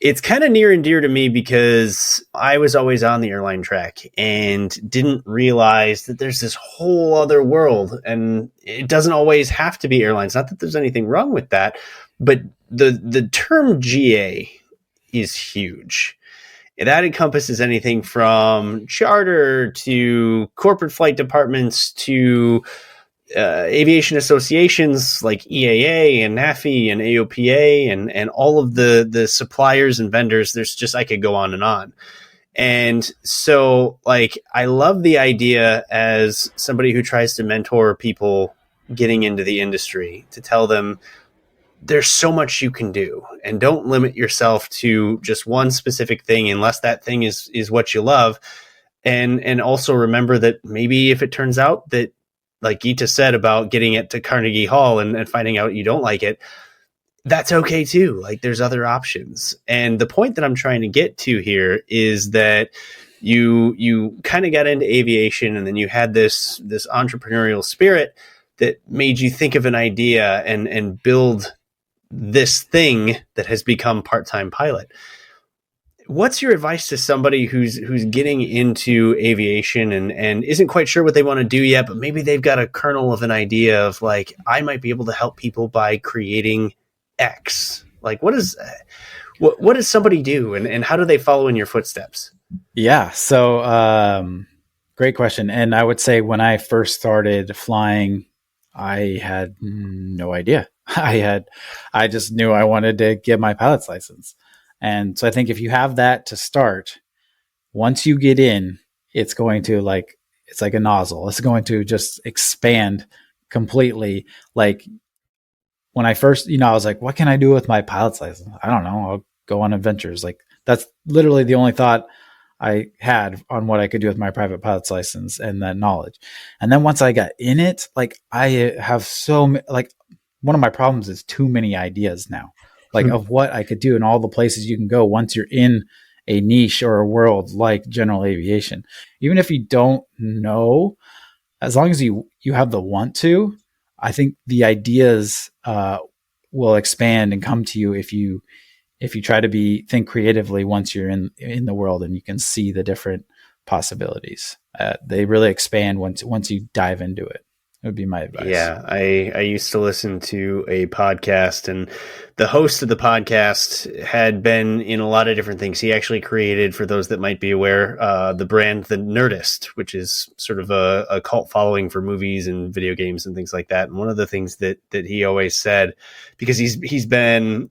it's kind of near and dear to me because I was always on the airline track and didn't realize that there's this whole other world, and it doesn't always have to be airlines. Not that there's anything wrong with that, but the term GA is huge. That encompasses anything from charter to corporate flight departments to aviation associations like EAA and NAFI and AOPA and all of the suppliers and vendors. There's just, I could go on and on. And so, like, I love the idea as somebody who tries to mentor people getting into the industry to tell them there's so much you can do, and don't limit yourself to just one specific thing unless that thing is what you love. And also remember that maybe if it turns out that, like Geeta said about getting it to Carnegie Hall and finding out you don't like it, that's okay too. Like, there's other options. And the point that I'm trying to get to here is that you kind of got into aviation, and then you had this entrepreneurial spirit that made you think of an idea and build this thing that has become Part-Time Pilot. What's your advice to somebody who's getting into aviation and isn't quite sure what they want to do yet, but maybe they've got a kernel of an idea of, like, I might be able to help people by creating X? Like, what does somebody do, and how do they follow in your footsteps? Yeah. So, great question. And I would say when I first started flying, I had no idea. I just knew I wanted to get my pilot's license. And so I think if you have that to start, once you get in, it's going to, like, it's like a nozzle. It's going to just expand completely. Like, when I first, I was like, what can I do with my pilot's license? I don't know. I'll go on adventures. Like, that's literally the only thought I had on what I could do with my private pilot's license and that knowledge. And then once I got in it, like, I have like, one of my problems is too many ideas now, like, of what I could do and all the places you can go once you're in a niche or a world like general aviation. Even if you don't know, as long as you you have the want to, I think the ideas will expand and come to you if you try to think creatively once you're in the world and you can see the different possibilities. They really expand once you dive into it. It would be my advice. Yeah, I used to listen to a podcast, and the host of the podcast had been in a lot of different things. He actually created, for those that might be aware, the brand The Nerdist, which is sort of a cult following for movies and video games and things like that. And one of the things that he always said, because he's been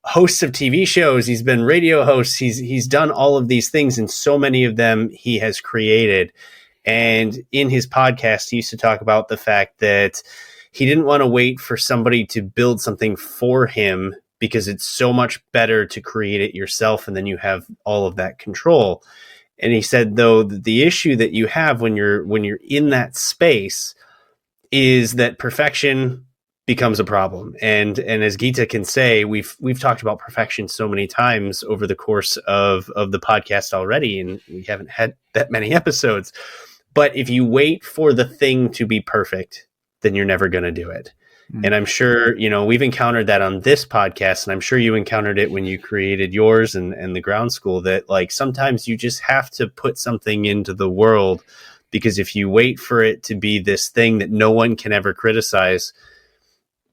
hosts of TV shows, he's been radio hosts, he's done all of these things, and so many of them he has created. And in his podcast, he used to talk about the fact that he didn't want to wait for somebody to build something for him, because it's so much better to create it yourself, and then you have all of that control. And he said, though, the issue that you have when you're in that space is that perfection becomes a problem. And as Geeta can say, we've talked about perfection so many times over the course of the podcast already, and we haven't had that many episodes. But if you wait for the thing to be perfect, then you're never going to do it. And I'm sure, we've encountered that on this podcast, and I'm sure you encountered it when you created yours and the ground school, that like sometimes you just have to put something into the world, because if you wait for it to be this thing that no one can ever criticize,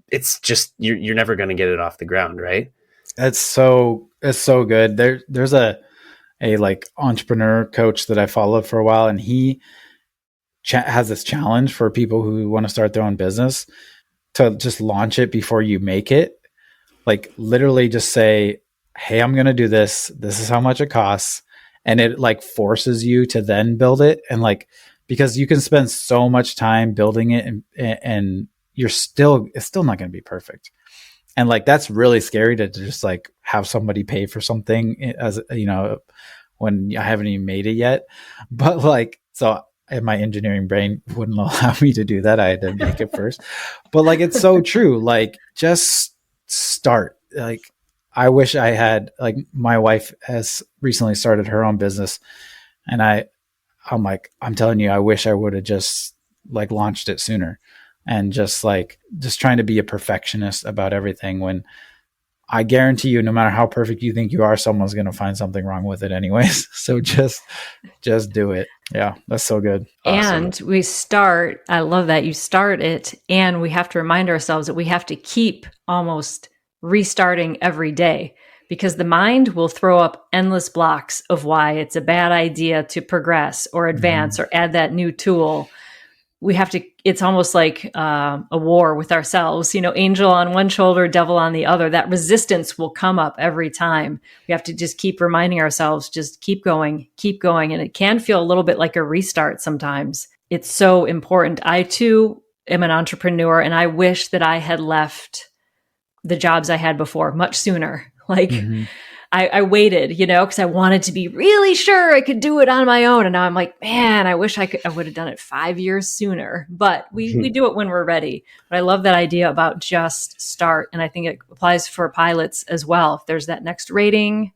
it's just, you're never going to get it off the ground. Right. It's so good. There's a like entrepreneur coach that I followed for a while, and he has this challenge for people who want to start their own business to just launch it before you make it. Like literally just say, hey, I'm going to do this. This is how much it costs. And it like forces you to then build it. And like, because you can spend so much time building it and it's still not going to be perfect. And like, that's really scary to just like have somebody pay for something as, when I haven't even made it yet. But like, so my engineering brain wouldn't allow me to do that. I had to make it first. But like, it's so true. Like, just start. Like, I wish I had, like, my wife has recently started her own business, and I'm telling you, I wish I would have just like launched it sooner, and just trying to be a perfectionist about everything, when I guarantee you, no matter how perfect you think you are, someone's going to find something wrong with it anyways. So just do it. Yeah, that's so good. And Awesome. I love that you start it, and we have to remind ourselves that we have to keep almost restarting every day, because the mind will throw up endless blocks of why it's a bad idea to progress or advance or add that new tool. We have to, it's almost like a war with ourselves, angel on one shoulder, devil on the other. That resistance will come up every time. We have to just keep reminding ourselves, just keep going. And it can feel a little bit like a restart sometimes. It's so important. I too am an entrepreneur, and I wish that I had left the jobs I had before much sooner. Like, I waited, because I wanted to be really sure I could do it on my own. And now I'm like, man, I wish I would have done it 5 years sooner. But we do it when we're ready. But I love that idea about just start. And I think it applies for pilots as well. If there's that next rating,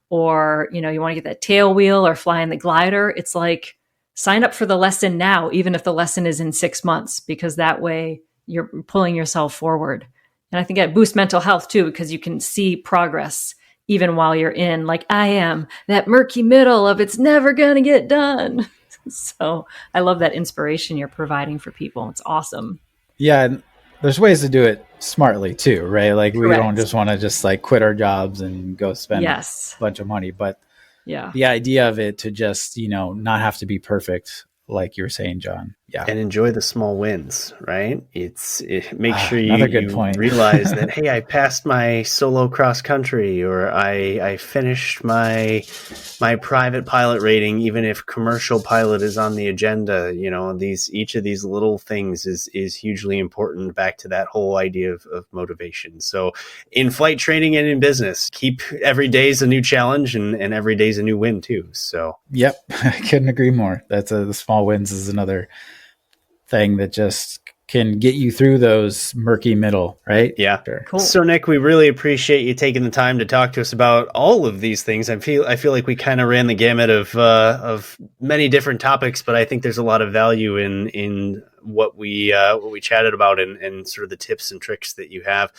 or, you want to get that tail wheel or fly in the glider, it's like, sign up for the lesson now, even if the lesson is in 6 months, because that way you're pulling yourself forward. And I think it boosts mental health too, because you can see progress even while you're in, like I am, that murky middle of it's never going to get done. So I love that inspiration you're providing for people. It's awesome. Yeah. And there's ways to do it smartly too, right? Like we don't just want to just like quit our jobs and go spend a bunch of money, but the idea of it to just, not have to be perfect, like you were saying, John. Yeah. And enjoy the small wins, right? Make sure you realize that, hey, I passed my solo cross country, or I finished my private pilot rating, even if commercial pilot is on the agenda. Each of these little things is hugely important, back to that whole idea of motivation. So in flight training and in business, keep every day is a new challenge, and every day is a new win too. So yep, I couldn't agree more. The small wins is another thing that just can get you through those murky middle, right? Yeah. Sure. Cool. So Nick, we really appreciate you taking the time to talk to us about all of these things. I feel like we kind of ran the gamut of many different topics, but I think there's a lot of value in what we chatted about and sort of the tips and tricks that you have.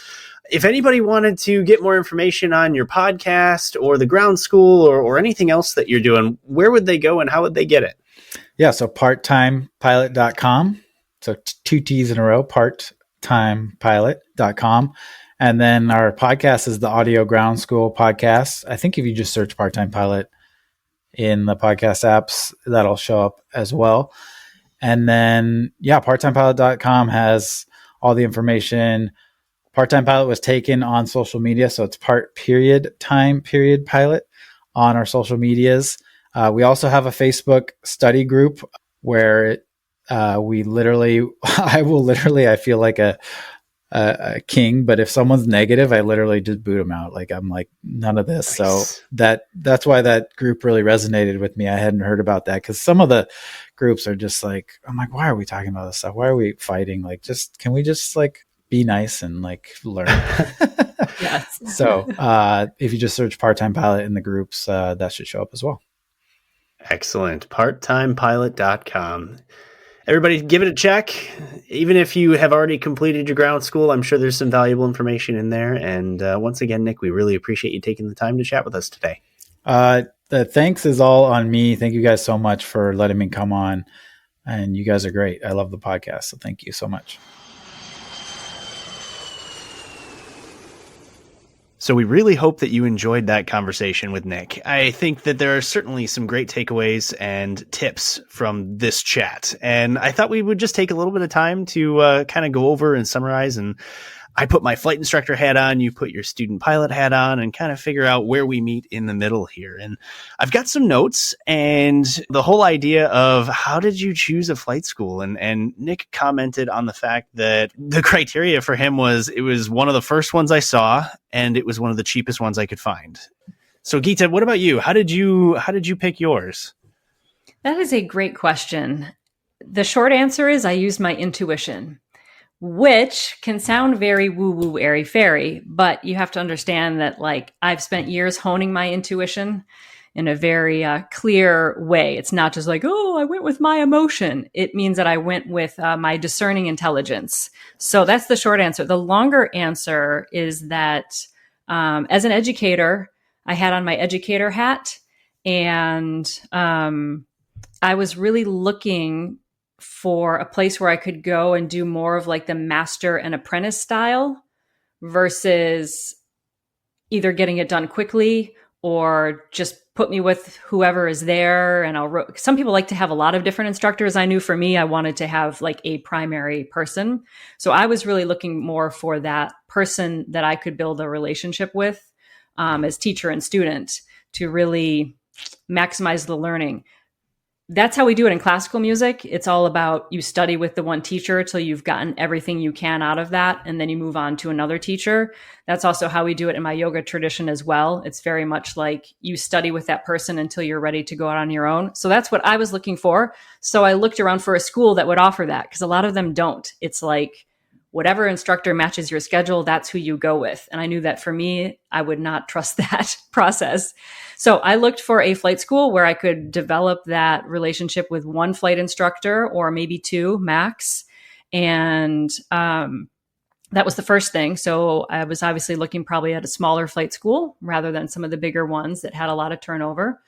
If anybody wanted to get more information on your podcast or the ground school or anything else that you're doing, where would they go and how would they get it? Yeah. So parttimepilot.com. So 2 T's in a row, parttimepilot.com. And then our podcast is the Audio Ground School podcast. I think if you just search Part-Time Pilot in the podcast apps, that'll show up as well. And then, parttimepilot.com has all the information. Part-Time Pilot was taken on social media. So it's part.time.pilot on our social medias. We also have a Facebook study group where I feel like a king, but if someone's negative, I literally just boot them out. Like, I'm like, none of this. Nice. So that's why that group really resonated with me. I hadn't heard about that because some of the groups are just like, I'm like, why are we talking about this stuff? Why are we fighting? Like, can we just like be nice and like learn? Yes. So if you just search Part-Time Pilot in the groups, that should show up as well. Excellent. Parttimepilot.com. Everybody give it a check. Even if you have already completed your ground school, I'm sure there's some valuable information in there. And once again, Nick, we really appreciate you taking the time to chat with us today. The thanks is all on me. Thank you guys so much for letting me come on. And you guys are great. I love the podcast. So thank you so much. So we really hope that you enjoyed that conversation with Nick. I think that there are certainly some great takeaways and tips from this chat. And I thought we would just take a little bit of time to kind of go over and summarize. And I put my flight instructor hat on, you put your student pilot hat on, and kind of figure out where we meet in the middle here. And I've got some notes and the whole idea of how did you choose a flight school? And Nick commented on the fact that the criteria for him was it was one of the first ones I saw and it was one of the cheapest ones I could find. So Geeta, what about you? How did you pick yours? That is a great question. The short answer is I used my intuition, which can sound very woo-woo, airy-fairy, but you have to understand that, like, I've spent years honing my intuition in a very clear way. It's not just like, oh, I went with my emotion. It means that I went with my discerning intelligence. So that's the short answer. The longer answer is that as an educator, I had on my educator hat, and I was really looking for a place where I could go and do more of like the master and apprentice style versus either getting it done quickly or just put me with whoever is there. And some people like to have a lot of different instructors. I knew for me, I wanted to have like a primary person. So I was really looking more for that person that I could build a relationship with as teacher and student to really maximize the learning. That's how we do it in classical music. It's all about you study with the one teacher till you've gotten everything you can out of that, and then you move on to another teacher. That's also how we do it in my yoga tradition as well. It's very much like you study with that person until you're ready to go out on your own. So that's what I was looking for. So I looked around for a school that would offer that, because a lot of them don't. It's like whatever instructor matches your schedule, that's who you go with. And I knew that for me, I would not trust that process. So I looked for a flight school where I could develop that relationship with one flight instructor or maybe two max. And that was the first thing. So I was obviously looking probably at a smaller flight school rather than some of the bigger ones that had a lot of turnover.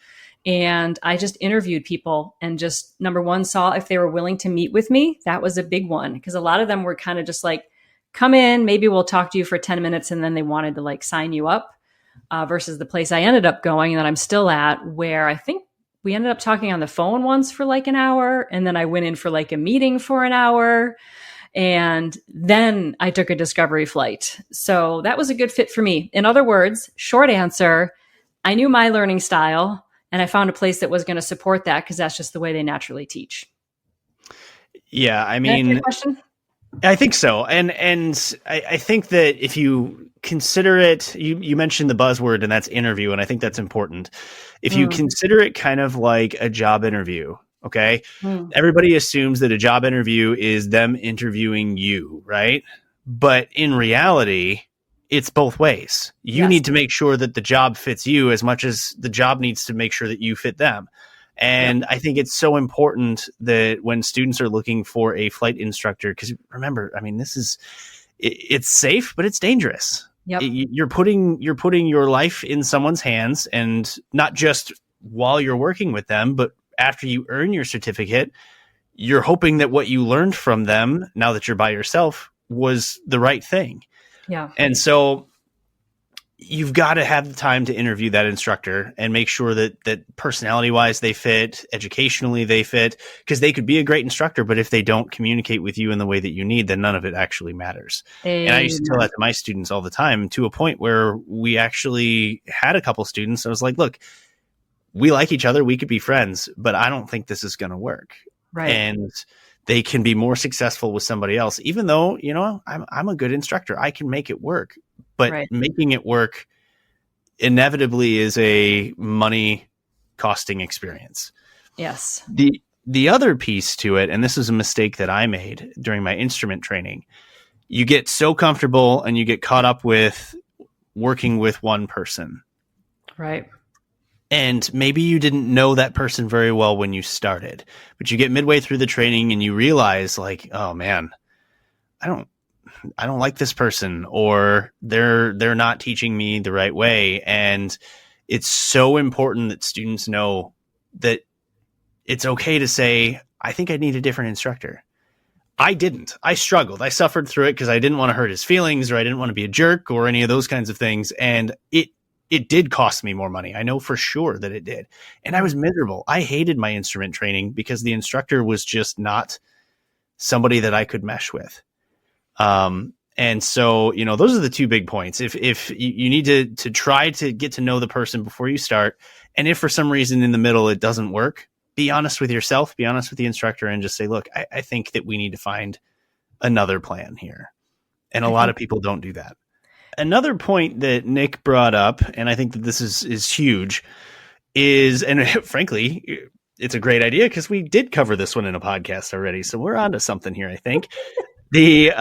And I just interviewed people and just, number one, saw if they were willing to meet with me. That was a big one, because a lot of them were kind of just like, come in, maybe we'll talk to you for 10 minutes. And then they wanted to like sign you up versus the place I ended up going and that I'm still at, where I think we ended up talking on the phone once for like an hour. And then I went in for like a meeting for an hour. And then I took a discovery flight. So that was a good fit for me. In other words, short answer, I knew my learning style. And I found a place that was going to support that, because that's just the way they naturally teach. Yeah, I mean, I think so. And I think that if you consider it, you mentioned the buzzword, and that's interview. And I think that's important. If you consider it kind of like a job interview Okay. Mm. Everybody assumes that a job interview is them interviewing you, right? But in reality, it's both ways. You Yes. need to make sure that the job fits you as much as the job needs to make sure that you fit them. Yep. And I think it's so important that when students are looking for a flight instructor, because remember, I mean, it's safe, but it's dangerous. Yep. You're putting your life in someone's hands, and not just while you're working with them, but after you earn your certificate, you're hoping that what you learned from them, now that you're by yourself, was the right thing. Yeah. And so you've got to have the time to interview that instructor and make sure that personality wise they fit, educationally they fit, because they could be a great instructor, but if they don't communicate with you in the way that you need, then none of it actually matters. And I used to tell that to my students all the time, to a point where we actually had a couple students. I was like, look, we like each other, we could be friends, but I don't think this is going to work. Right. And they can be more successful with somebody else, even though, I'm a good instructor. I can make it work, but making it work inevitably is a money costing experience. Yes. The other piece to it, and this is a mistake that I made during my instrument training, you get so comfortable and you get caught up with working with one person. Right. And maybe you didn't know that person very well when you started, but you get midway through the training and you realize, like, oh man, I don't like this person, or they're not teaching me the right way. And it's so important that students know that it's okay to say, I think I need a different instructor. I didn't. I struggled. I suffered through it because I didn't want to hurt his feelings, or I didn't want to be a jerk, or any of those kinds of things. And it did cost me more money. I know for sure that it did. And I was miserable. I hated my instrument training because the instructor was just not somebody that I could mesh with. And so, those are the two big points. If you need to try to get to know the person before you start, and if for some reason in the middle it doesn't work, be honest with yourself, be honest with the instructor, and just say, look, I think that we need to find another plan here. And a lot of people don't do that. Another point that Nick brought up, and I think that this is huge, is, and frankly, it's a great idea because we did cover this one in a podcast already. So we're onto something here, I think. The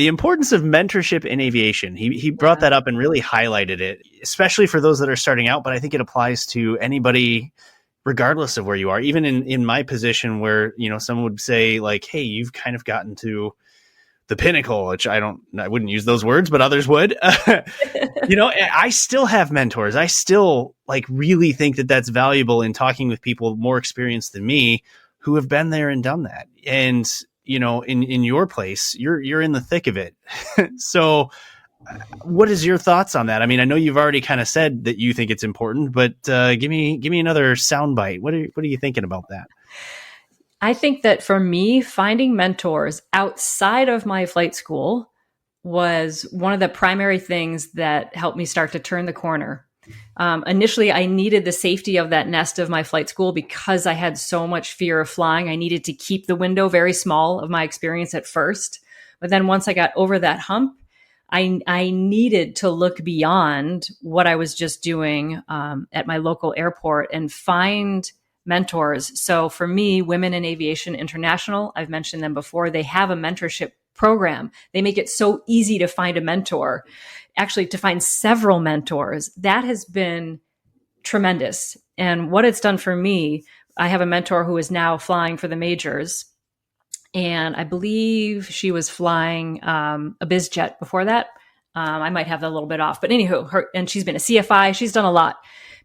importance of mentorship in aviation. He brought that up and really highlighted it, especially for those that are starting out, but I think it applies to anybody regardless of where you are. Even in my position where, someone would say like, hey, you've kind of gotten to the pinnacle, which I wouldn't use those words, but others would. I still have mentors. I still really think that that's valuable in talking with people more experienced than me who have been there and done that. And, in your place, you're in the thick of it. So what is your thoughts on that? I mean, I know you've already kind of said that you think it's important, but give me another soundbite. What are you thinking about that? I think that for me, finding mentors outside of my flight school was one of the primary things that helped me start to turn the corner. Initially, I needed the safety of that nest of my flight school because I had so much fear of flying. I needed to keep the window very small of my experience at first. But then once I got over that hump, I needed to look beyond what I was just doing at my local airport and find mentors. So for me, Women in Aviation International, I've mentioned them before, they have a mentorship program. They make it so easy to find a mentor, actually to find several mentors. That has been tremendous. And what it's done for me, I have a mentor who is now flying for the majors. And I believe she was flying a biz jet before that. I might have that a little bit off, but anywho, and she's been a CFI. She's done a lot.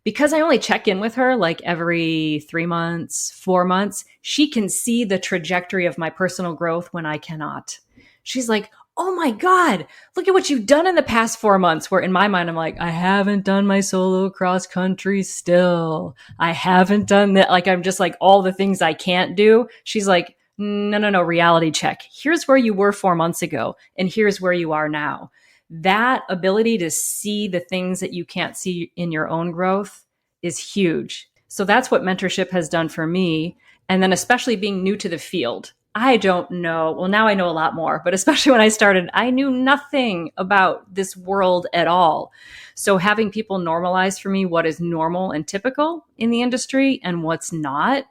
Because I only check in with her like every 3 months, 4 months, she can see the trajectory of my personal growth when I cannot. She's like, oh my God, look at what you've done in the past 4 months. Where in my mind, I'm like, I haven't done my solo cross country still. I haven't done that. Like, I'm just like all the things I can't do. She's like, no, reality check. Here's where you were 4 months ago, and here's where you are now. That ability to see the things that you can't see in your own growth is huge. So that's what mentorship has done for me. And then especially being new to the field. I don't know. Well, now I know a lot more, but especially when I started, I knew nothing about this world at all. So having people normalize for me what is normal and typical in the industry and what's not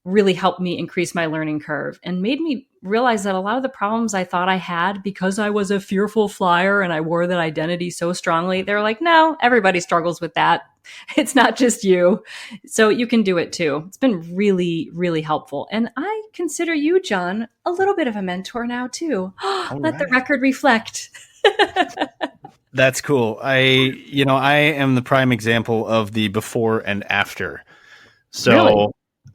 really helped me increase my learning curve and made me realize that a lot of the problems I thought I had because I was a fearful flyer and I wore that identity so strongly, they're like, no, everybody struggles with that. It's not just you. So you can do it too. It's been really, really helpful. And I consider you, John, a little bit of a mentor now too. Let the record reflect. That's cool. I am the prime example of the before and after. So Really?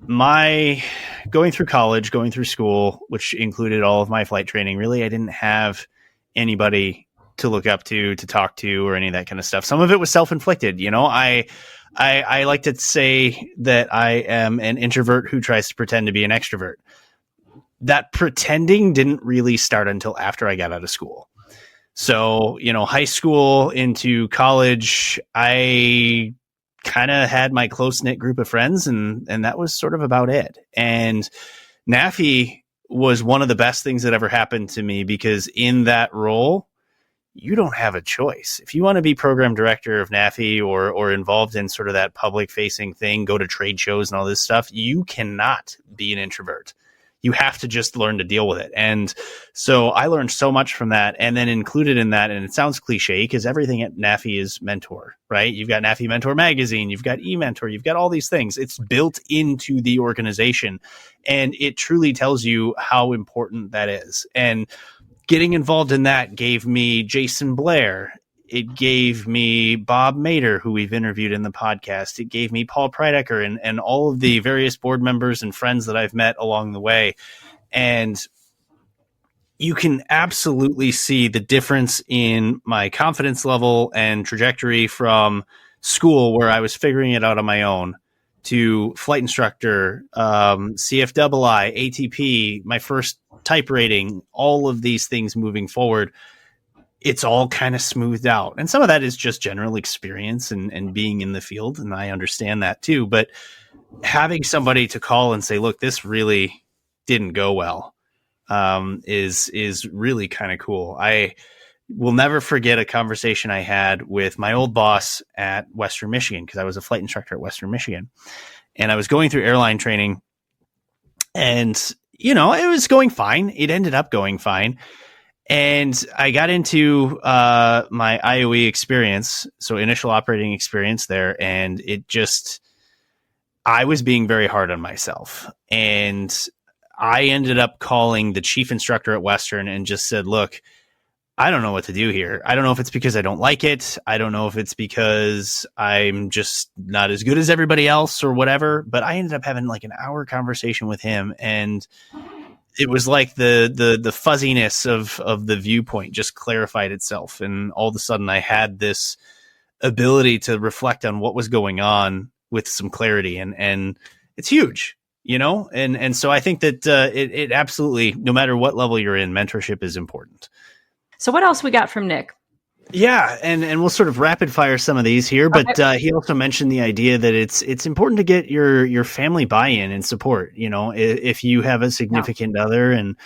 my going through college, going through school, which included all of my flight training, really, I didn't have anybody to look up to talk to, or any of that kind of stuff. Some of it was self-inflicted. I like to say that I am an introvert who tries to pretend to be an extrovert. That pretending didn't really start until after I got out of school. So, high school into college, I kind of had my close-knit group of friends, and that was sort of about it. And NAFI was one of the best things that ever happened to me, because in that role, you don't have a choice. If you want to be program director of NAFI or involved in sort of that public-facing thing, go to trade shows and all this stuff, you cannot be an introvert. You have to just learn to deal with it. And so I learned so much from that. And then included in that, and it sounds cliche because everything at NAFI is mentor, right? You've got NAFI Mentor Magazine, you've got eMentor, you've got all these things. It's built into the organization, and it truly tells you how important that is. And getting involved in that gave me Jason Blair. It gave me Bob Mader, who we've interviewed in the podcast. It gave me Paul Preidecker and all of the various board members and friends that I've met along the way. And you can absolutely see the difference in my confidence level and trajectory from school, where I was figuring it out on my own, to flight instructor, CFII, ATP, my first type rating, all of these things moving forward. It's all kind of smoothed out. And some of that is just general experience and being in the field. And I understand that too. But having somebody to call and say, look, this really didn't go well, is really kind of cool. I will never forget a conversation I had with my old boss at Western Michigan, because I was a flight instructor at Western Michigan. And I was going through airline training, and, it was going fine. It ended up going fine. And I got into my IOE experience, so initial operating experience there, and I was being very hard on myself. And I ended up calling the chief instructor at Western and just said, look, I don't know what to do here. I don't know if it's because I don't like it. I don't know if it's because I'm just not as good as everybody else or whatever. But I ended up having like an hour conversation with him, and it was like the fuzziness of the viewpoint just clarified itself. And all of a sudden I had this ability to reflect on what was going on with some clarity, and it's huge, and so I think that it absolutely, no matter what level you're in, mentorship is important. So what else we got from Nick? Yeah, and we'll sort of rapid fire some of these here, but he also mentioned the idea that it's important to get your family buy-in and support. If you have a significant other and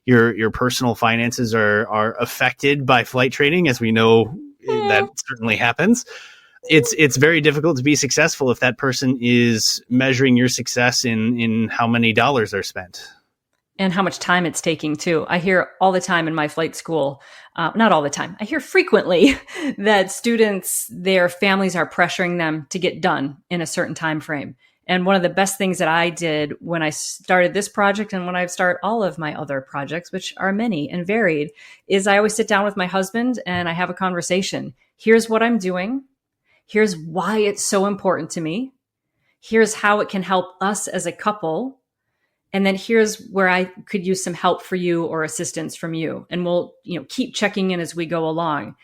your personal finances are affected by flight training, as we know that certainly happens, it's very difficult to be successful if that person is measuring your success in how many dollars are spent. And how much time it's taking too. I hear all the time in my flight school, not all the time, I hear frequently that students, their families are pressuring them to get done in a certain time frame. And one of the best things that I did when I started this project, and when I start all of my other projects, which are many and varied, is I always sit down with my husband and I have a conversation. Here's what I'm doing. Here's why it's so important to me. Here's how it can help us as a couple. And then here's where I could use some help for you or assistance from you. And we'll, keep checking in as we go along.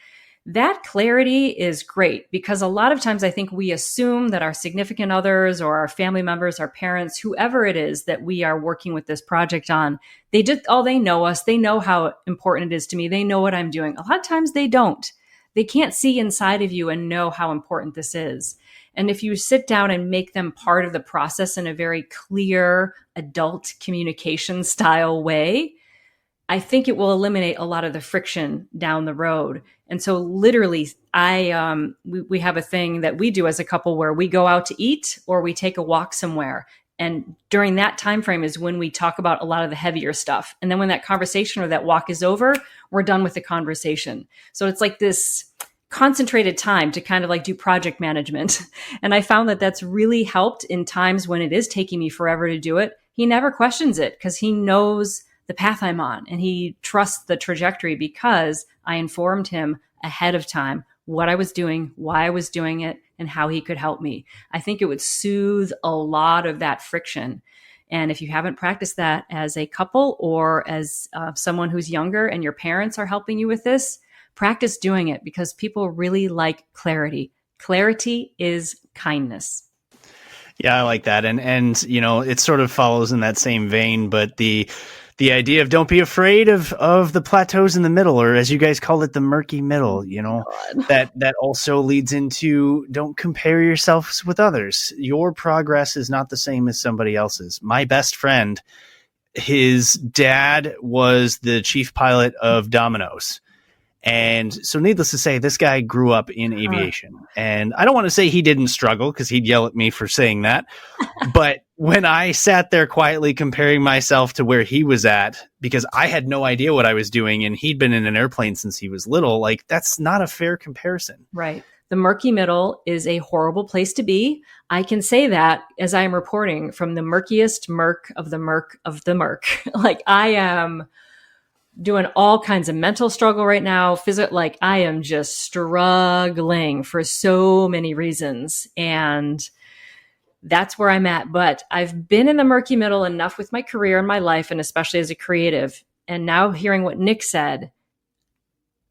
That clarity is great, because a lot of times I think we assume that our significant others or our family members, our parents, whoever it is that we are working with this project on, they know us. They know how important it is to me. They know what I'm doing. A lot of times they don't. They can't see inside of you and know how important this is. And if you sit down and make them part of the process in a very clear adult communication style way, I think it will eliminate a lot of the friction down the road. And so literally, we have a thing that we do as a couple where we go out to eat or we take a walk somewhere. And during that time frame is when we talk about a lot of the heavier stuff. And then when that conversation or that walk is over, we're done with the conversation. So it's like this concentrated time to kind of like do project management. And I found that that's really helped in times when it is taking me forever to do it. He never questions it because he knows the path I'm on and he trusts the trajectory because I informed him ahead of time what I was doing, why I was doing it, and how he could help me. I think it would soothe a lot of that friction. And if you haven't practiced that as a couple or as someone who's younger and your parents are helping you with this, practice doing it because people really like clarity. Clarity is kindness. Yeah, I like that. And you know, it sort of follows in that same vein, but the idea of don't be afraid of the plateaus in the middle, or as you guys call it, the murky middle, you know, that also leads into don't compare yourselves with others. Your progress is not the same as somebody else's. My best friend, his dad was the chief pilot of Domino's. And so needless to say, this guy grew up in aviation. And I don't want to say he didn't struggle because he'd yell at me for saying that. But when I sat there quietly comparing myself to where he was at, because I had no idea what I was doing and he'd been in an airplane since he was little, like that's not a fair comparison. Right. The murky middle is a horrible place to be. I can say that as I am reporting from the murkiest murk of the murk of the murk. Like I am doing all kinds of mental struggle right now. Like I am just struggling for so many reasons. And that's where I'm at. But I've been in the murky middle enough with my career and my life, and especially as a creative. And now hearing what Nick said,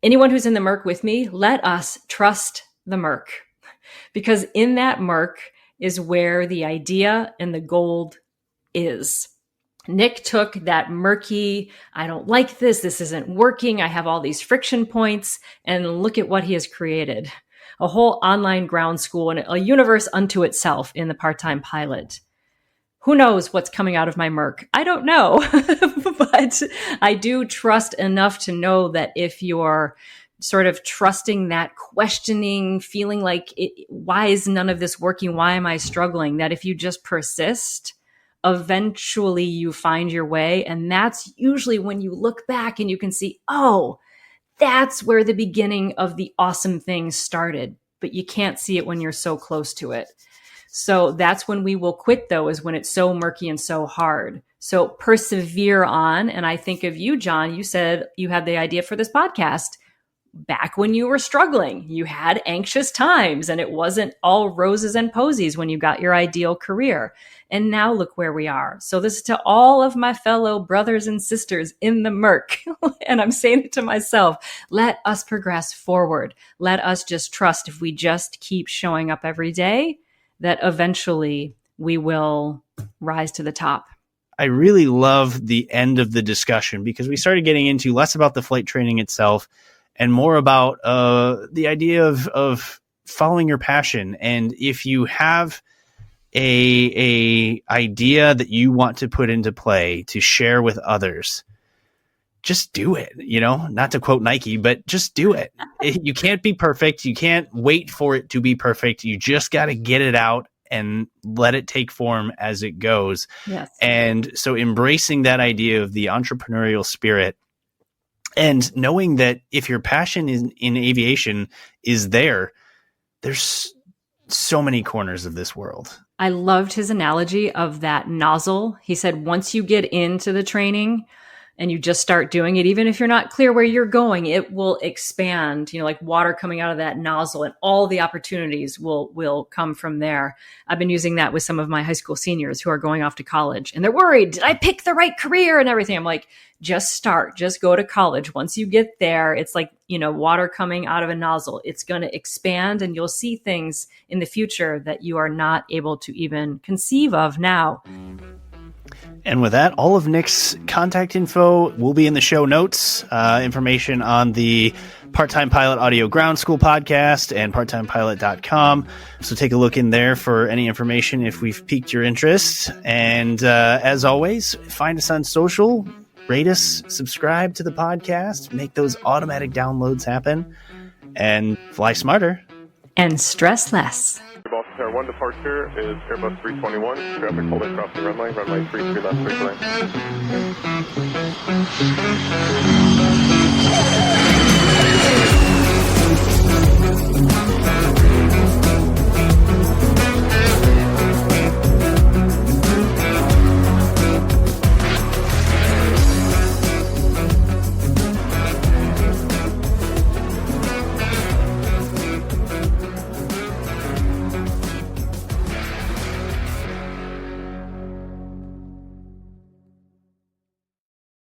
anyone who's in the murk with me, let us trust the murk. Because in that murk is where the idea and the gold is. Nick took that murky, I don't like this isn't working, I have all these friction points, and look at what he has created. A whole online ground school and a universe unto itself in the part-time pilot. Who knows what's coming out of my murk? I don't know, but I do trust enough to know that if you're sort of trusting that questioning, feeling like, why is none of this working? Why am I struggling? That if you just persist, eventually you find your way. And that's usually when you look back and you can see, oh, that's where the beginning of the awesome thing started. But you can't see it when you're so close to it. So that's when we will quit, though, is when it's so murky and so hard. So persevere on. And I think of you, John, you said you had the idea for this podcast back when you were struggling. You had anxious times and it wasn't all roses and posies when you got your ideal career. And now look where we are. So this is to all of my fellow brothers and sisters in the murk. And I'm saying it to myself, let us progress forward. Let us just trust if we just keep showing up every day, that eventually we will rise to the top. I really love the end of the discussion because we started getting into less about the flight training itself and more about the idea of following your passion. And if you have a idea that you want to put into play to share with others, just do it. You know, not to quote Nike, but just do it. You can't be perfect. You can't wait for it to be perfect. You just got to get it out and let it take form as it goes. Yes. And so embracing that idea of the entrepreneurial spirit and knowing that if your passion in aviation is there's so many corners of this world. I loved his analogy of that nozzle. He said, once you get into the training and you just start doing it, even if you're not clear where you're going, it will expand, like water coming out of that nozzle, and all the opportunities will come from there. I've been using that with some of my high school seniors who are going off to college and they're worried, did I pick the right career and everything? I'm like, just start, just go to college. Once you get there, it's like, water coming out of a nozzle. It's going to expand and you'll see things in the future that you are not able to even conceive of now. And with that, all of Nick's contact info will be in the show notes. Information on the Part-Time Pilot Audio Ground School podcast and parttimepilot.com. So take a look in there for any information if we've piqued your interest. And as always, find us on social, rate us, subscribe to the podcast, make those automatic downloads happen, and fly smarter. And stress less. Boss Our one departure is Airbus 321, traffic holding crossing runway 33 left, straight to land.